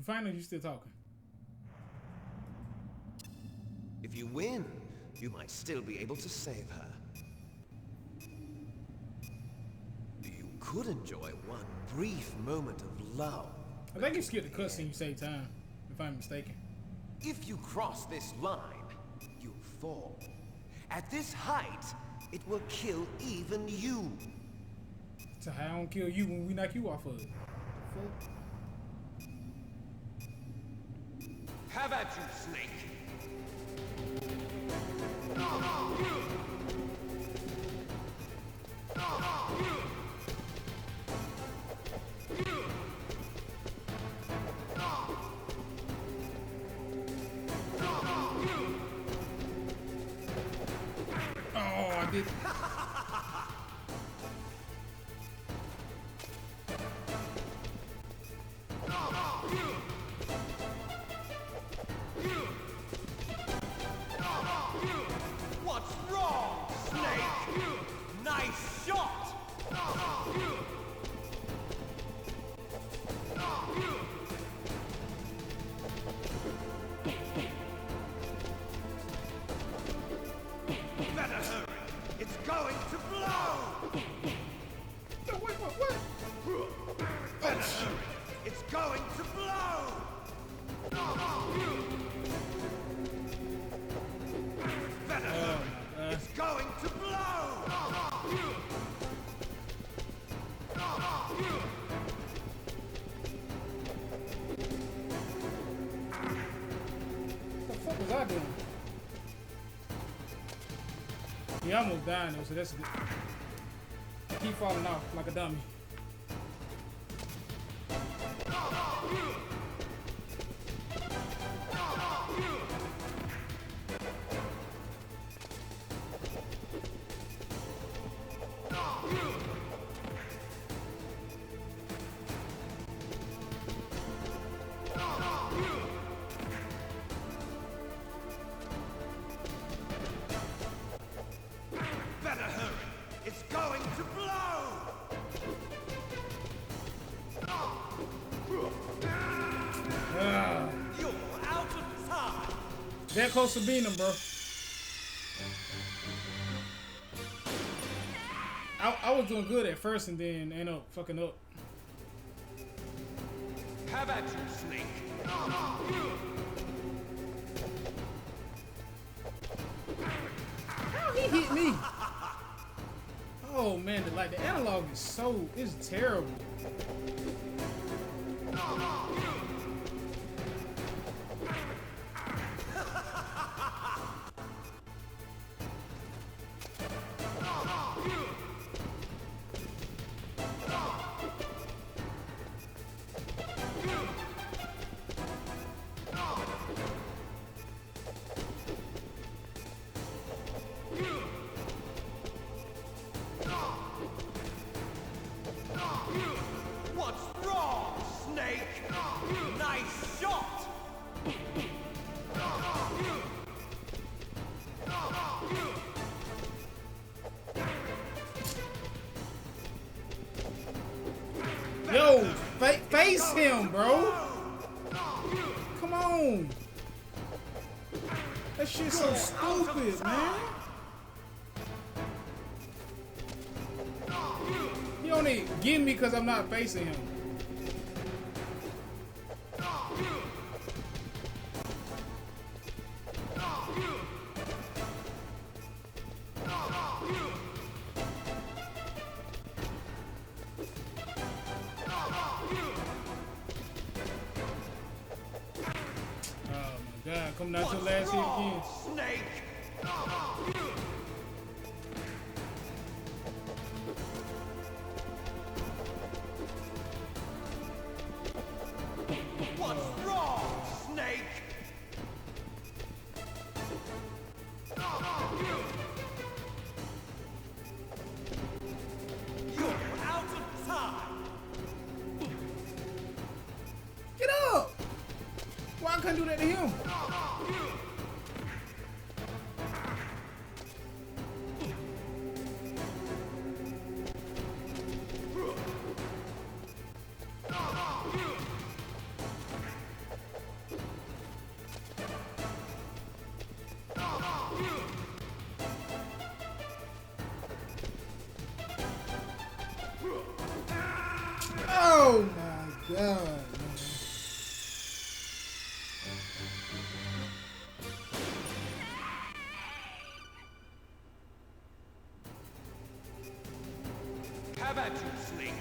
Finally, you still talking. If you win, you might still be able to save her. You could enjoy one brief moment of love. I think you skipped the cutscene, you save time, if I'm mistaken. If you cross this line, you'll fall. At this height, it will kill even you. So how I don't kill you when we knock you off of it? Fuck. Have at you, Snake. Oh, I did. What's wrong, Snake? Nice shot! Better hurry! It's going to blow! No, wait, what? Better hurry! It's going to blow! Better hurry! It's going to blow! What the fuck was I doing? Yeah, I almost died though, so that's good. I keep falling off like a dummy. Better hurry! It's going to blow! You're out of time! That close to beating him, bro. I was doing good at first and then end up fucking up. Have at you, Snake! How he hit me? Oh man, the analog is terrible. What's wrong, Snake? Nice shot! Yo, face him, bro. Come on. That shit's so stupid, man. He only give me because I'm not facing him. God, come down to the last hit again. Snake! Oh my god, man. How about you, Snake?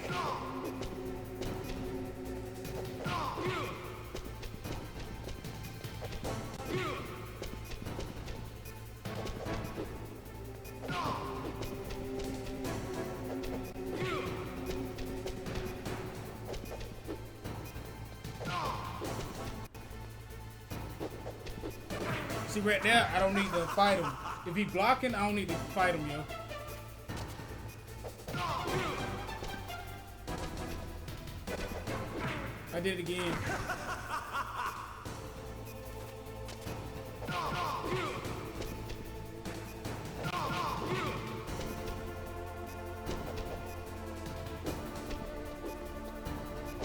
See right there, I don't need to fight him. If he blocking, I don't need to fight him, yo. I did it again.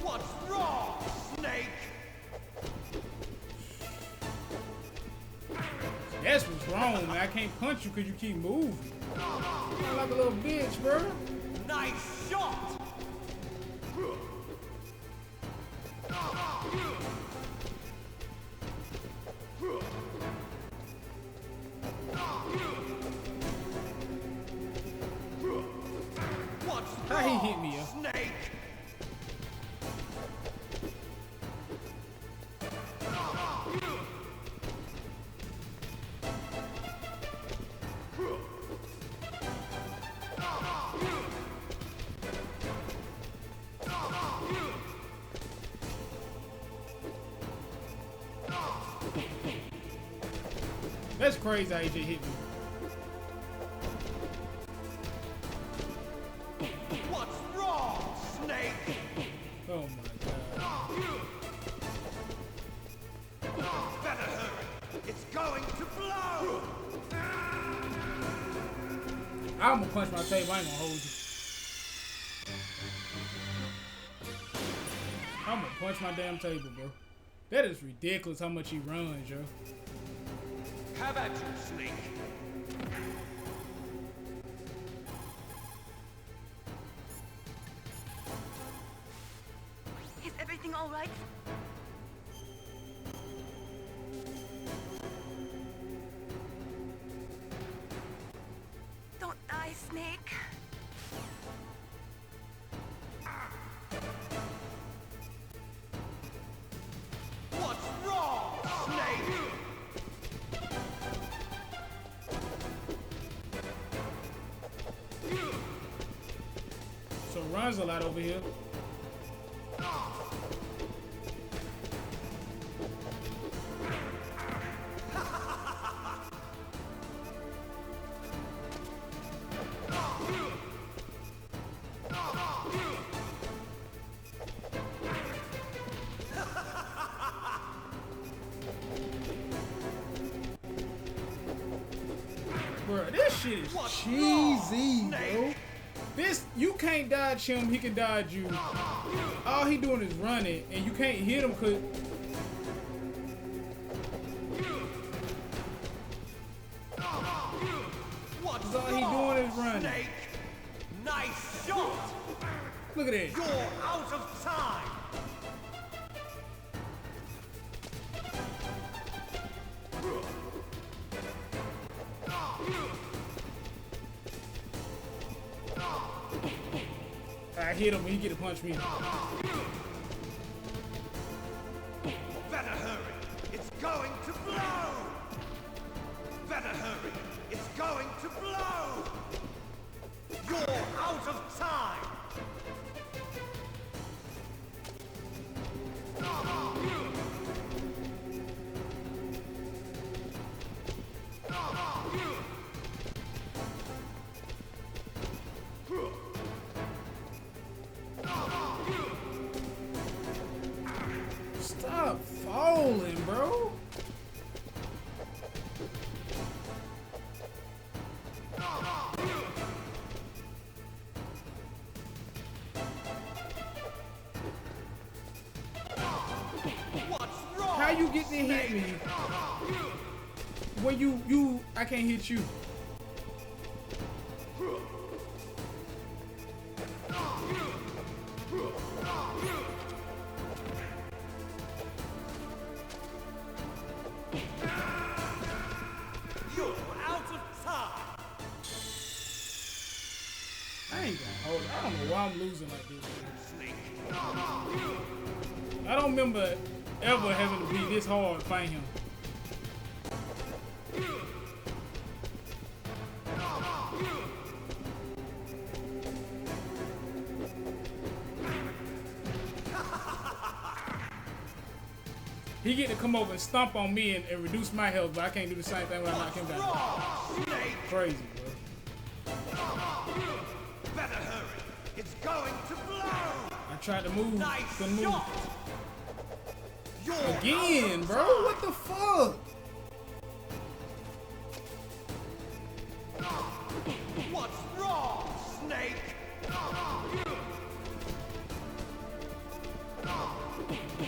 What's wrong, Snake? That's what's wrong, man. I can't punch you because you keep moving. You're like a little bitch, bro. Nice shot! What's How he hit me, yo? Snake? That's crazy how he just hit me. What's wrong, Snake? Oh my god. Better hurry. It's going to blow. I'm gonna punch my table. I ain't gonna hold you. I'm gonna punch my damn table, bro. That is ridiculous how much he runs, yo. How about you, Snake? Is everything all right? Don't die, Snake. What's wrong, Snake? So runs a lot over here. Bro, this shit is cheesy, bro. This, you can't dodge him, he can dodge you. All he doing is running, and you can't hit him cause What's all he doing is running. Snake? Nice shot. Look at that. You're out of time. I hit him, he get to punch me. Better hurry. It's going to blow. Better hurry. It's going to blow. You're out of time. Stop falling, bro. What's wrong? How you get to hit me when I can't hit you? losing like this. I don't remember ever having to be this hard to find him. He get to come over and stomp on me and reduce my health, but I can't do the same thing when I knock him down. Crazy, bro. Better hurry. It's going to blow. I tried to move. Nice Couldn't move. shot. Again, bro. What the fuck? What's wrong, Snake?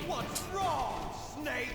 What's wrong, Snake?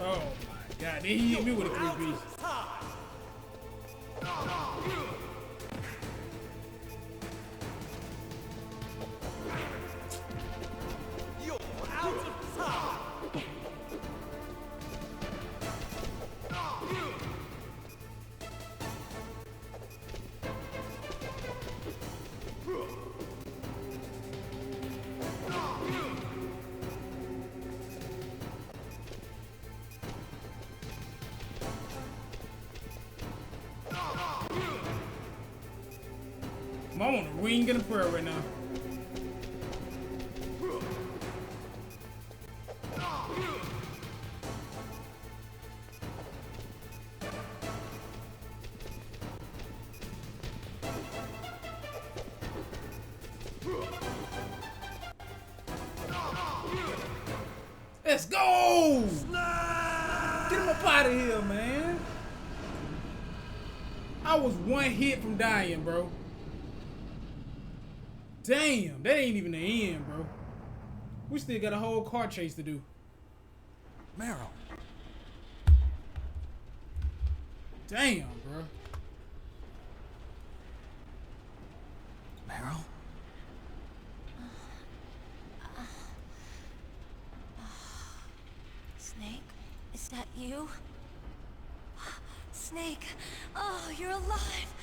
Oh my god, then he hit me with a 3-piece. You're out of time. I'm on a wing and a prayer right now. Let's go! Get him up out of here, man. I was one hit from dying, bro. Damn, that ain't even the end, bro. We still got a whole car chase to do. Meryl. Damn, bro. Meryl? Snake, is that you? Snake, oh, you're alive.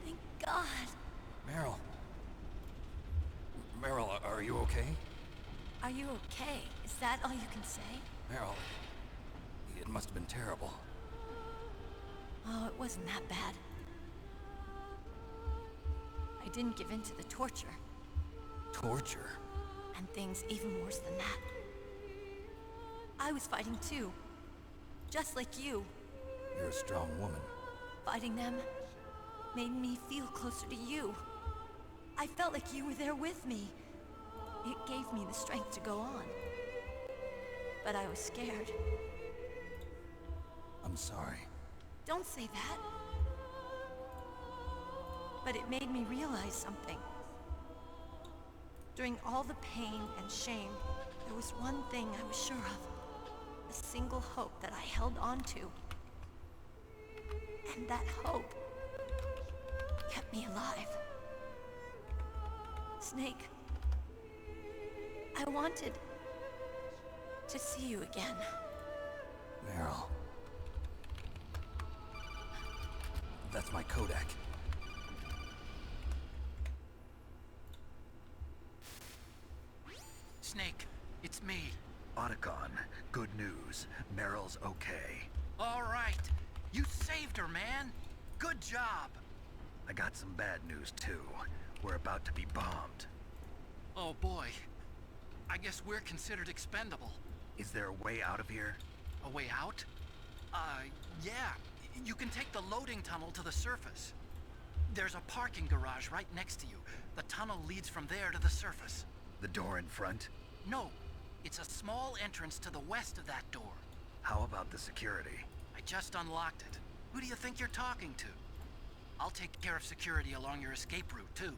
Thank God. Meryl. Meryl, are you okay? Are you okay? Is that all you can say? Meryl, it must have been terrible. Oh, it wasn't that bad. I didn't give in to the torture. Torture? And things even worse than that. I was fighting too. Just like you. You're a strong woman. Fighting them made me feel closer to you. I felt like you were there with me. It gave me the strength to go on. But I was scared. I'm sorry. Don't say that. But it made me realize something. During all the pain and shame, there was one thing I was sure of. A single hope that I held on to. And that hope kept me alive. Snake, I wanted to see you again. Meryl. That's my Kodak. Snake, it's me. Otacon, good news. Meryl's okay. All right. You saved her, man. Good job. I got some bad news, too. We're about to be bombed. Oh, boy. I guess we're considered expendable. Is there a way out of here? A way out? Yeah. You can take the loading tunnel to the surface. There's a parking garage right next to you. The tunnel leads from there to the surface. The door in front? No. It's a small entrance to the west of that door. How about the security? I just unlocked it. Who do you think you're talking to? I'll take care of security along your escape route, too.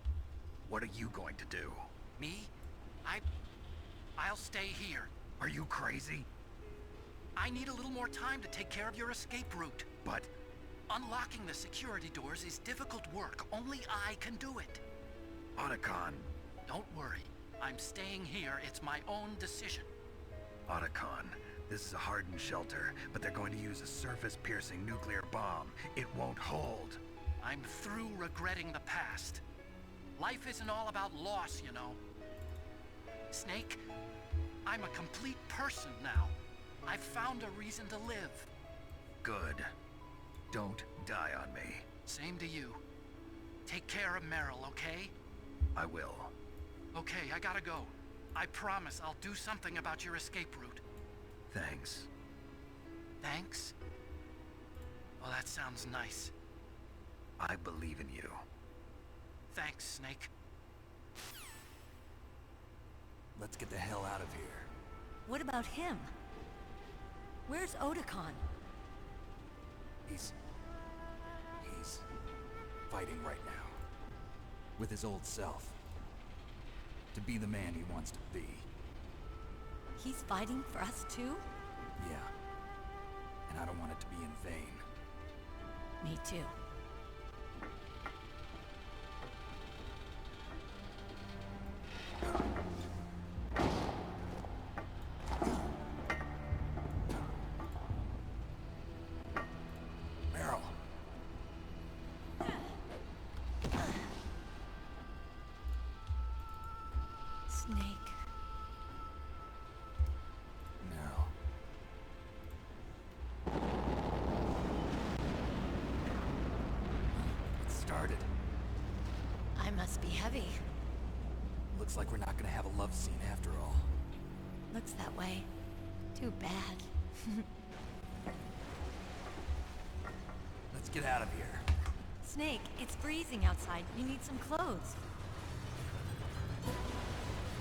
What are you going to do? Me? I'll stay here. Are you crazy? I need a little more time to take care of your escape route. But... Unlocking the security doors is difficult work. Only I can do it. Otacon. Don't worry. I'm staying here. It's my own decision. Otacon, this is a hardened shelter, but they're going to use a surface-piercing nuclear bomb. It won't hold. I'm through regretting the past. Life isn't all about loss, you know. Snake, I'm a complete person now. I've found a reason to live. Good. Don't die on me. Same to you. Take care of Meryl, okay? I will. Okay, I gotta go. I promise I'll do something about your escape route. Thanks. Thanks? Well, that sounds nice. I believe in you. Thanks, Snake. Let's get the hell out of here. What about him? Where's Otacon? He's fighting right now. With his old self. To be the man he wants to be. He's fighting for us too? Yeah. And I don't want it to be in vain. Me too. Meryl. Snake. Meryl. It started. I must be heavy. Looks like we're not gonna have a love scene after all. Looks that way. Too bad. Let's get out of here. Snake, it's freezing outside. You need some clothes.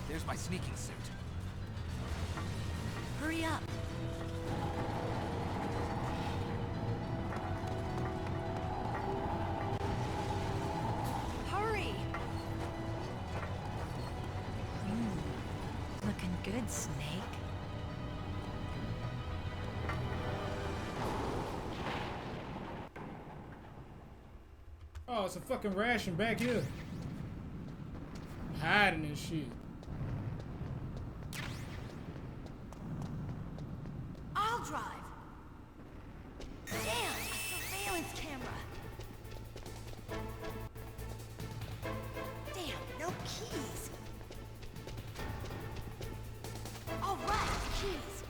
There's my sneaking suit. Hurry up. Hurry! Looking good, Snake. Oh, it's a fucking ration back here. Hiding this shit. I'll drive. Damn, a surveillance camera. Damn, no keys. All right, keys.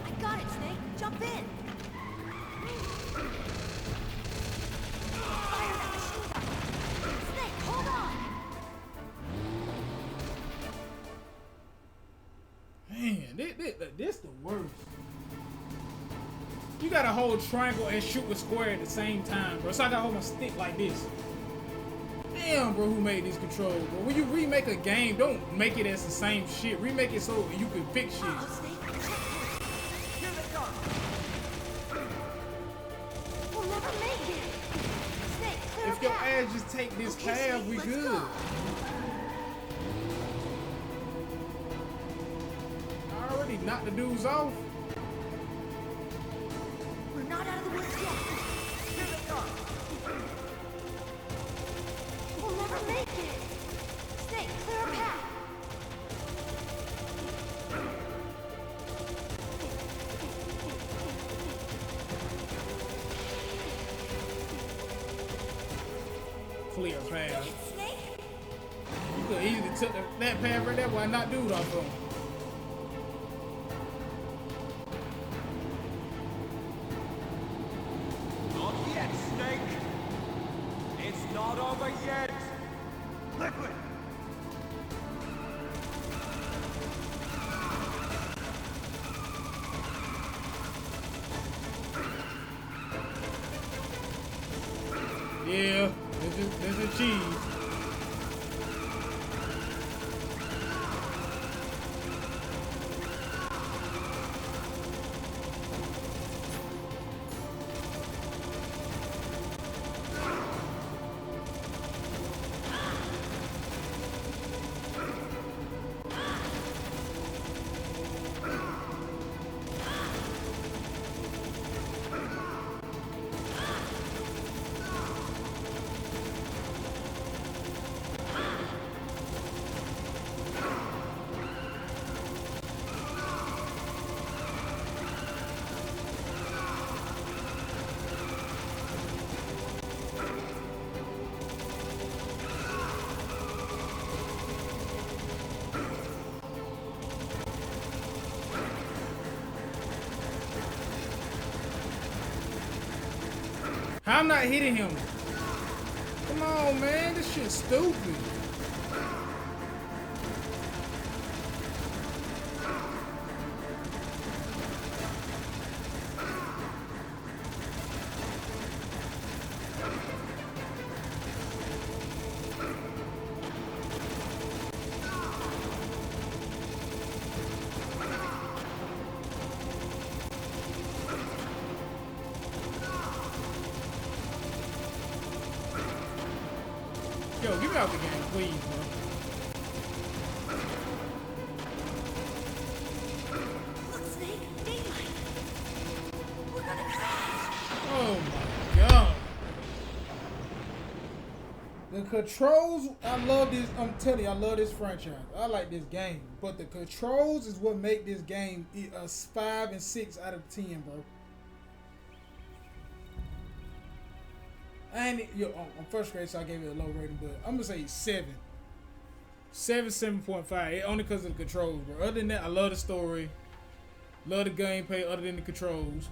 I got it, Snake. Jump in. Fire that machine gun. Snake, hold on. Man, this the worst. You gotta hold triangle and shoot with square at the same time, bro. So I gotta hold my stick like this. Damn, bro, who made this control, bro? When you remake a game, don't make it as the same shit. Remake it so you can fix shit. Here they come. We'll never make it. Snake, clear If a your path. ass just take this Okay, path, Snake, we let's good. go. I already knocked the dudes off. We're not out of the woods yet. Here they come. We'll never make it. Snake, clear a path. Clear path. Snake? You could easily took that path right there. Why not do it off of him? Not yet, Snake! It's not over yet! Liquid! Yeah, it's There's your cheese. How I'm not hitting him? Come on, man. This shit's stupid. Yo, get me out the game, please, bro. Look, Snake, daylight. We're gonna crash. Oh my god. The controls, I love this. I'm telling you, I love this franchise. I like this game. But the controls is what make this game a 5 and 6 out of 10, bro. I'm frustrated, so I gave it a low rating, but I'm gonna say 7. 7.5. Only because of the controls, bro. Other than that, I love the story, love the gameplay. Other than the controls,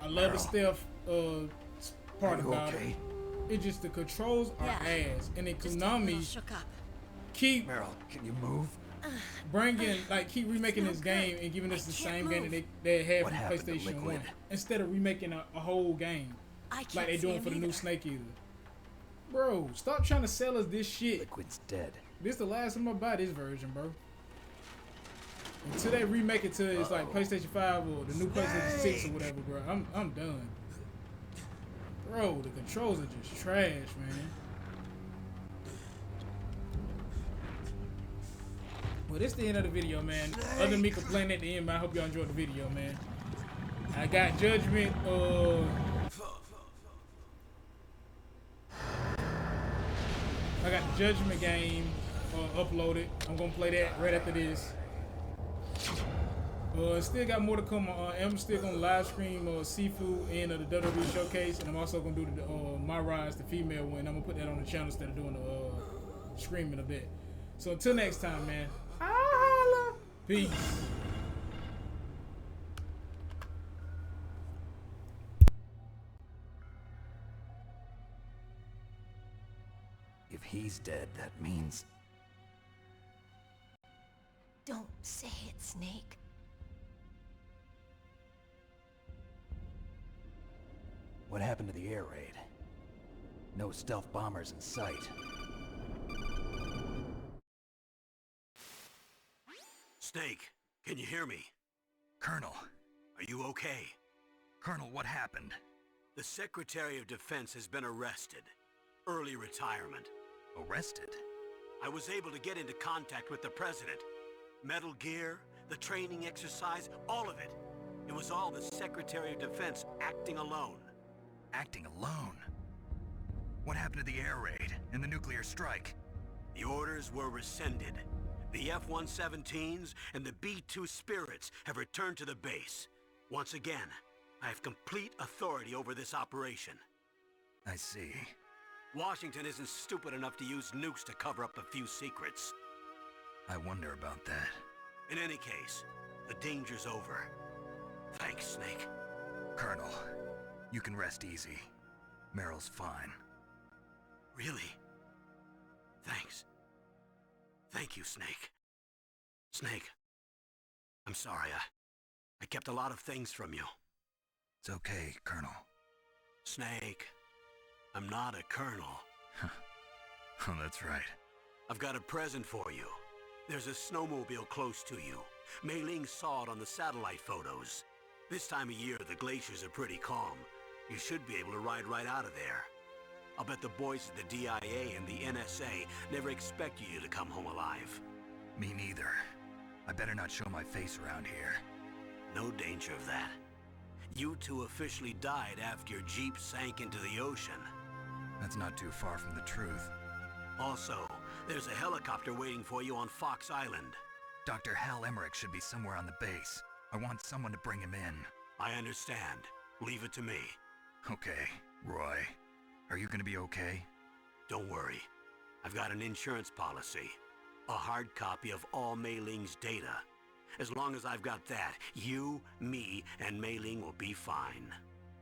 I love the stealth part about it. It's just the controls are ass, and then Konami keep can you move? Keep remaking this game and giving us the same game that they had from PlayStation 1 instead of remaking a whole game. Like they doing for the new Snake Eater. Bro, stop trying to sell us this shit. Liquid's dead. This the last time I buy this version, bro. Until they remake it to it's like PlayStation 5 or the new PlayStation 6 or whatever, bro. I'm done. Bro, the controls are just trash, man. Well, this is the end of the video, man. Other than me complaining at the end, man, I hope y'all enjoyed the video, man. I got Judgment, I got the Judgment game uploaded. I'm gonna play that right after this. Still got more to come. I'm still gonna live stream Sifu and the WWE Showcase, and I'm also gonna do the My Rise, the female one. I'm gonna put that on the channel instead of doing the streaming of that. So until next time, man. Peace. If he's dead, that means... Don't say it, Snake. What happened to the air raid? No stealth bombers in sight. Snake, can you hear me? Colonel. Are you okay? Colonel, what happened? The Secretary of Defense has been arrested. Early retirement. Arrested? I was able to get into contact with the President. Metal Gear, the training exercise, all of it. It was all the Secretary of Defense acting alone. Acting alone? What happened to the air raid and the nuclear strike? The orders were rescinded. The F-117s and the B-2 Spirits have returned to the base. Once again, I have complete authority over this operation. I see. Washington isn't stupid enough to use nukes to cover up a few secrets. I wonder about that. In any case, the danger's over. Thanks, Snake. Colonel, you can rest easy. Meryl's fine. Really? Thanks. Thank you, Snake. Snake, I'm sorry. I kept a lot of things from you. It's okay, Colonel. Snake, I'm not a colonel. Oh, that's right. I've got a present for you. There's a snowmobile close to you. Mei Ling saw it on the satellite photos. This time of year, the glaciers are pretty calm. You should be able to ride right out of there. I'll bet the boys at the DIA and the NSA never expected you to come home alive. Me neither. I better not show my face around here. No danger of that. You two officially died after your Jeep sank into the ocean. That's not too far from the truth. Also, there's a helicopter waiting for you on Fox Island. Dr. Hal Emmerich should be somewhere on the base. I want someone to bring him in. I understand. Leave it to me. Okay, Roy. Are you gonna be okay? Don't worry. I've got an insurance policy. A hard copy of all Mei Ling's data. As long as I've got that, you, me, and Mei Ling will be fine.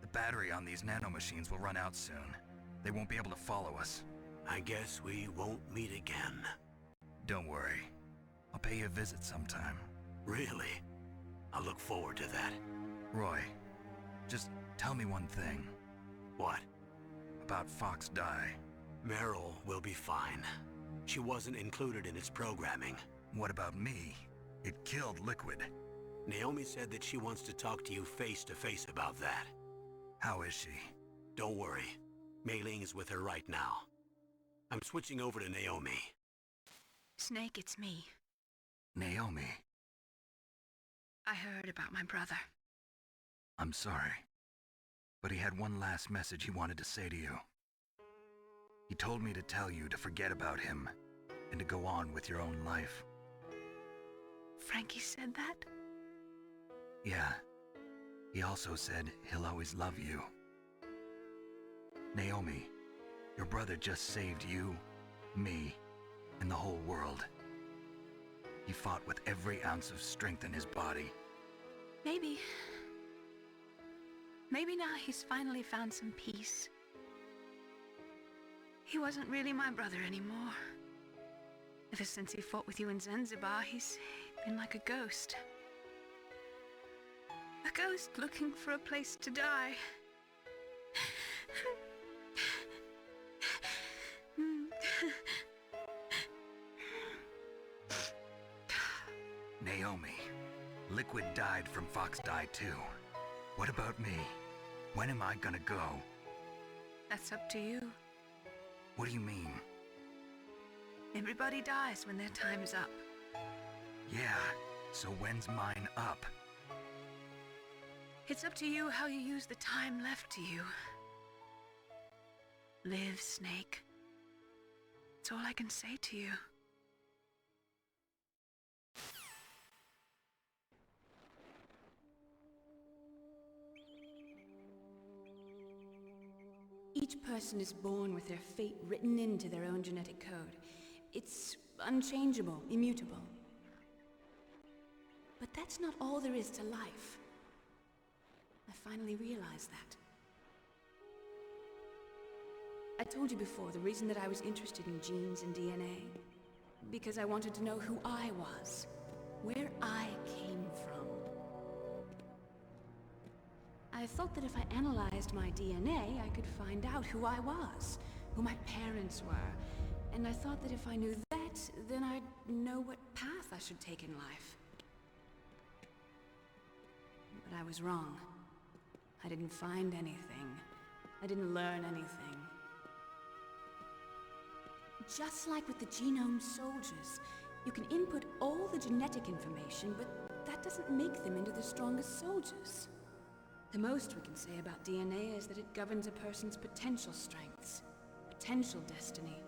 The battery on these nanomachines will run out soon. They won't be able to follow us. I guess we won't meet again. Don't worry. I'll pay you a visit sometime. Really? I look forward to that. Roy, just tell me one thing. What? About Fox Die. Meryl will be fine. She wasn't included in its programming. What about me? It killed Liquid. Naomi said that she wants to talk to you face to face about that. How is she? Don't worry. Mei Ling is with her right now. I'm switching over to Naomi. Snake, it's me. Naomi. I heard about my brother. I'm sorry. But he had one last message he wanted to say to you. He told me to tell you to forget about him and to go on with your own life. Frankie said that? Yeah. He also said he'll always love you. Naomi, your brother just saved you, me, and the whole world. He fought with every ounce of strength in his body. Maybe now he's finally found some peace. He wasn't really my brother anymore. Ever since he fought with you in Zanzibar, he's been like a ghost. A ghost looking for a place to die. Naomi, Liquid died from Fox Die too. What about me? When am I gonna go? That's up to you. What do you mean? Everybody dies when their time is up. Yeah, so when's mine up? It's up to you how you use the time left to you. Live, Snake. That's all I can say to you. Each person is born with their fate written into their own genetic code. It's unchangeable, immutable. But that's not all there is to life. I finally realized that. I told you before the reason that I was interested in genes and DNA. Because I wanted to know who I was, where I came from. I thought that if I analyzed my DNA, I could find out who I was, who my parents were, and I thought that if I knew that, then I'd know what path I should take in life. But I was wrong. I didn't find anything. I didn't learn anything. Just like with the genome soldiers, you can input all the genetic information, but that doesn't make them into the strongest soldiers. The most we can say about DNA is that it governs a person's potential strengths, potential destiny.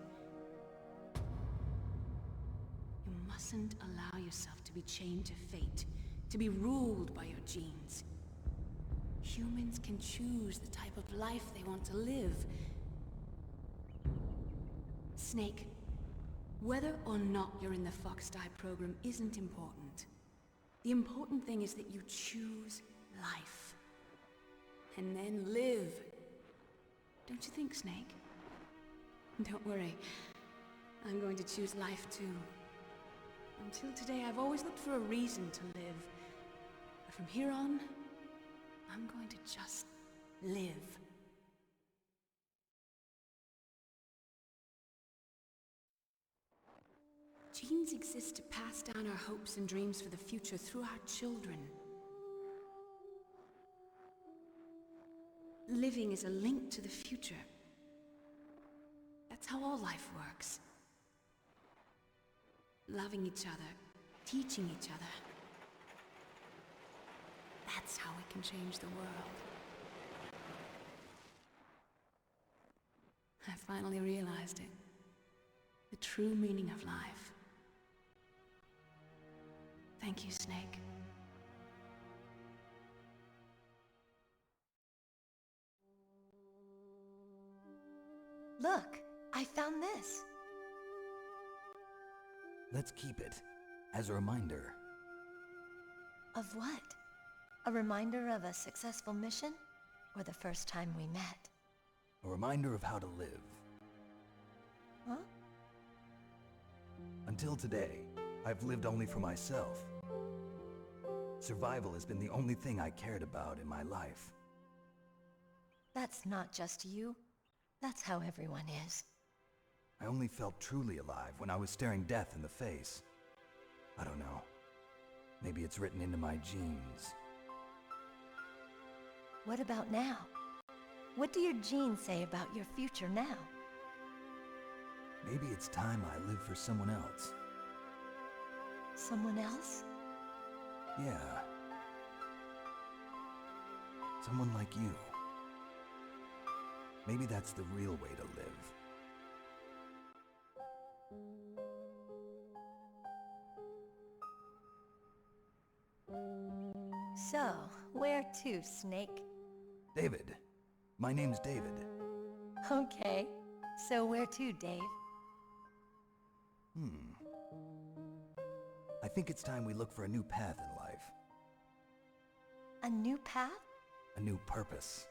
You mustn't allow yourself to be chained to fate, to be ruled by your genes. Humans can choose the type of life they want to live. Snake, whether or not you're in the Fox Die program isn't important. The important thing is that you choose life. And then live. Don't you think, Snake? Don't worry. I'm going to choose life too. Until today, I've always looked for a reason to live. But from here on, I'm going to just live. Genes exist to pass down our hopes and dreams for the future through our children. Living is a link to the future. That's how all life works. Loving each other, teaching each other. That's how we can change the world. I finally realized it. The true meaning of life. Thank you, Snake. Look, I found this. Let's keep it as a reminder. Of what? A reminder of a successful mission? Or the first time we met? A reminder of how to live. Huh? Until today, I've lived only for myself. Survival has been the only thing I cared about in my life. That's not just you. That's how everyone is. I only felt truly alive when I was staring death in the face. I don't know. Maybe it's written into my genes. What about now? What do your genes say about your future now? Maybe it's time I live for someone else. Someone else? Yeah. Someone like you. Maybe that's the real way to live. So, where to, Snake? David. My name's David. Okay. So where to, Dave? I think it's time we look for a new path in life. A new path? A new purpose.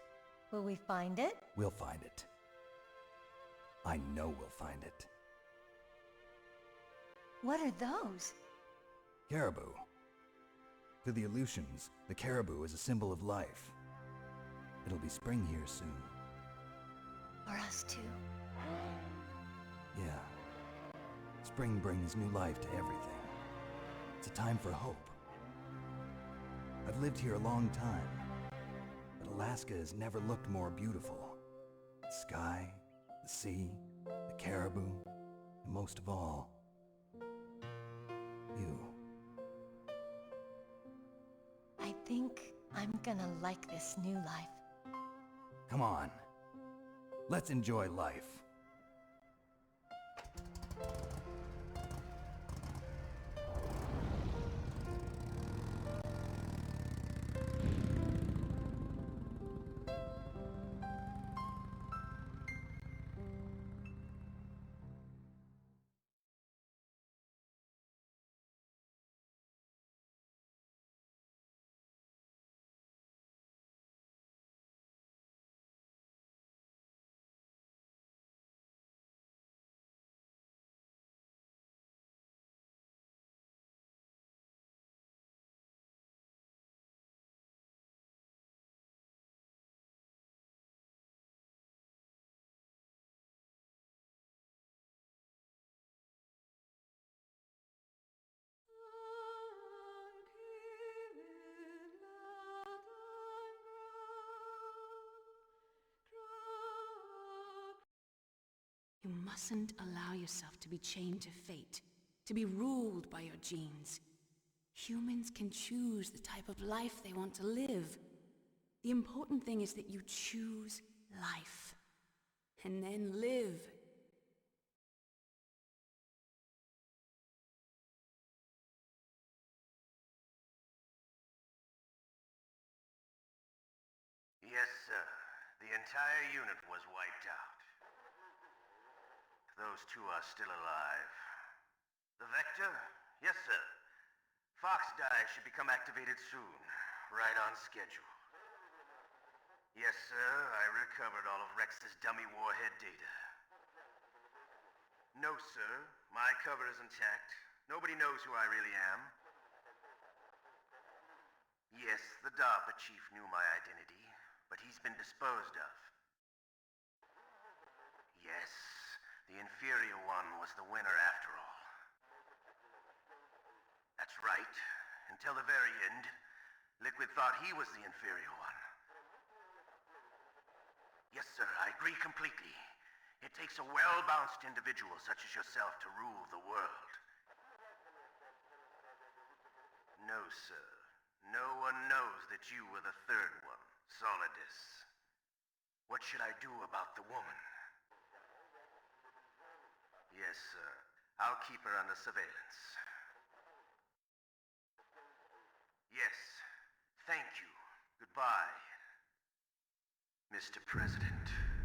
Will we find it? We'll find it. I know we'll find it. What are those? Caribou. To the Aleutians, the caribou is a symbol of life. It'll be spring here soon. For us too. Yeah. Spring brings new life to everything. It's a time for hope. I've lived here a long time, but Alaska has never looked more beautiful. The sky, the sea, the caribou, and most of all, you. I think I'm gonna like this new life. Come on. Let's enjoy life. You mustn't allow yourself to be chained to fate, to be ruled by your genes. Humans can choose the type of life they want to live. The important thing is that you choose life, and then live. Yes, sir. The entire unit was wiped out. Those two are still alive. The Vector? Yes, sir. Fox Die should become activated soon. Right on schedule. Yes, sir. I recovered all of Rex's dummy warhead data. No, sir. My cover is intact. Nobody knows who I really am. Yes, the DARPA chief knew my identity, but he's been disposed of. Yes, the inferior one was the winner after all. right. Until the very end, Liquid thought he was the inferior one. Yes, sir, I agree completely. It takes a well-balanced individual such as yourself to rule the world. No, sir. No one knows that you were the third one, Solidus. What should I do about the woman? Yes, sir. I'll keep her under surveillance. Yes. Thank you. Goodbye, Mr. President.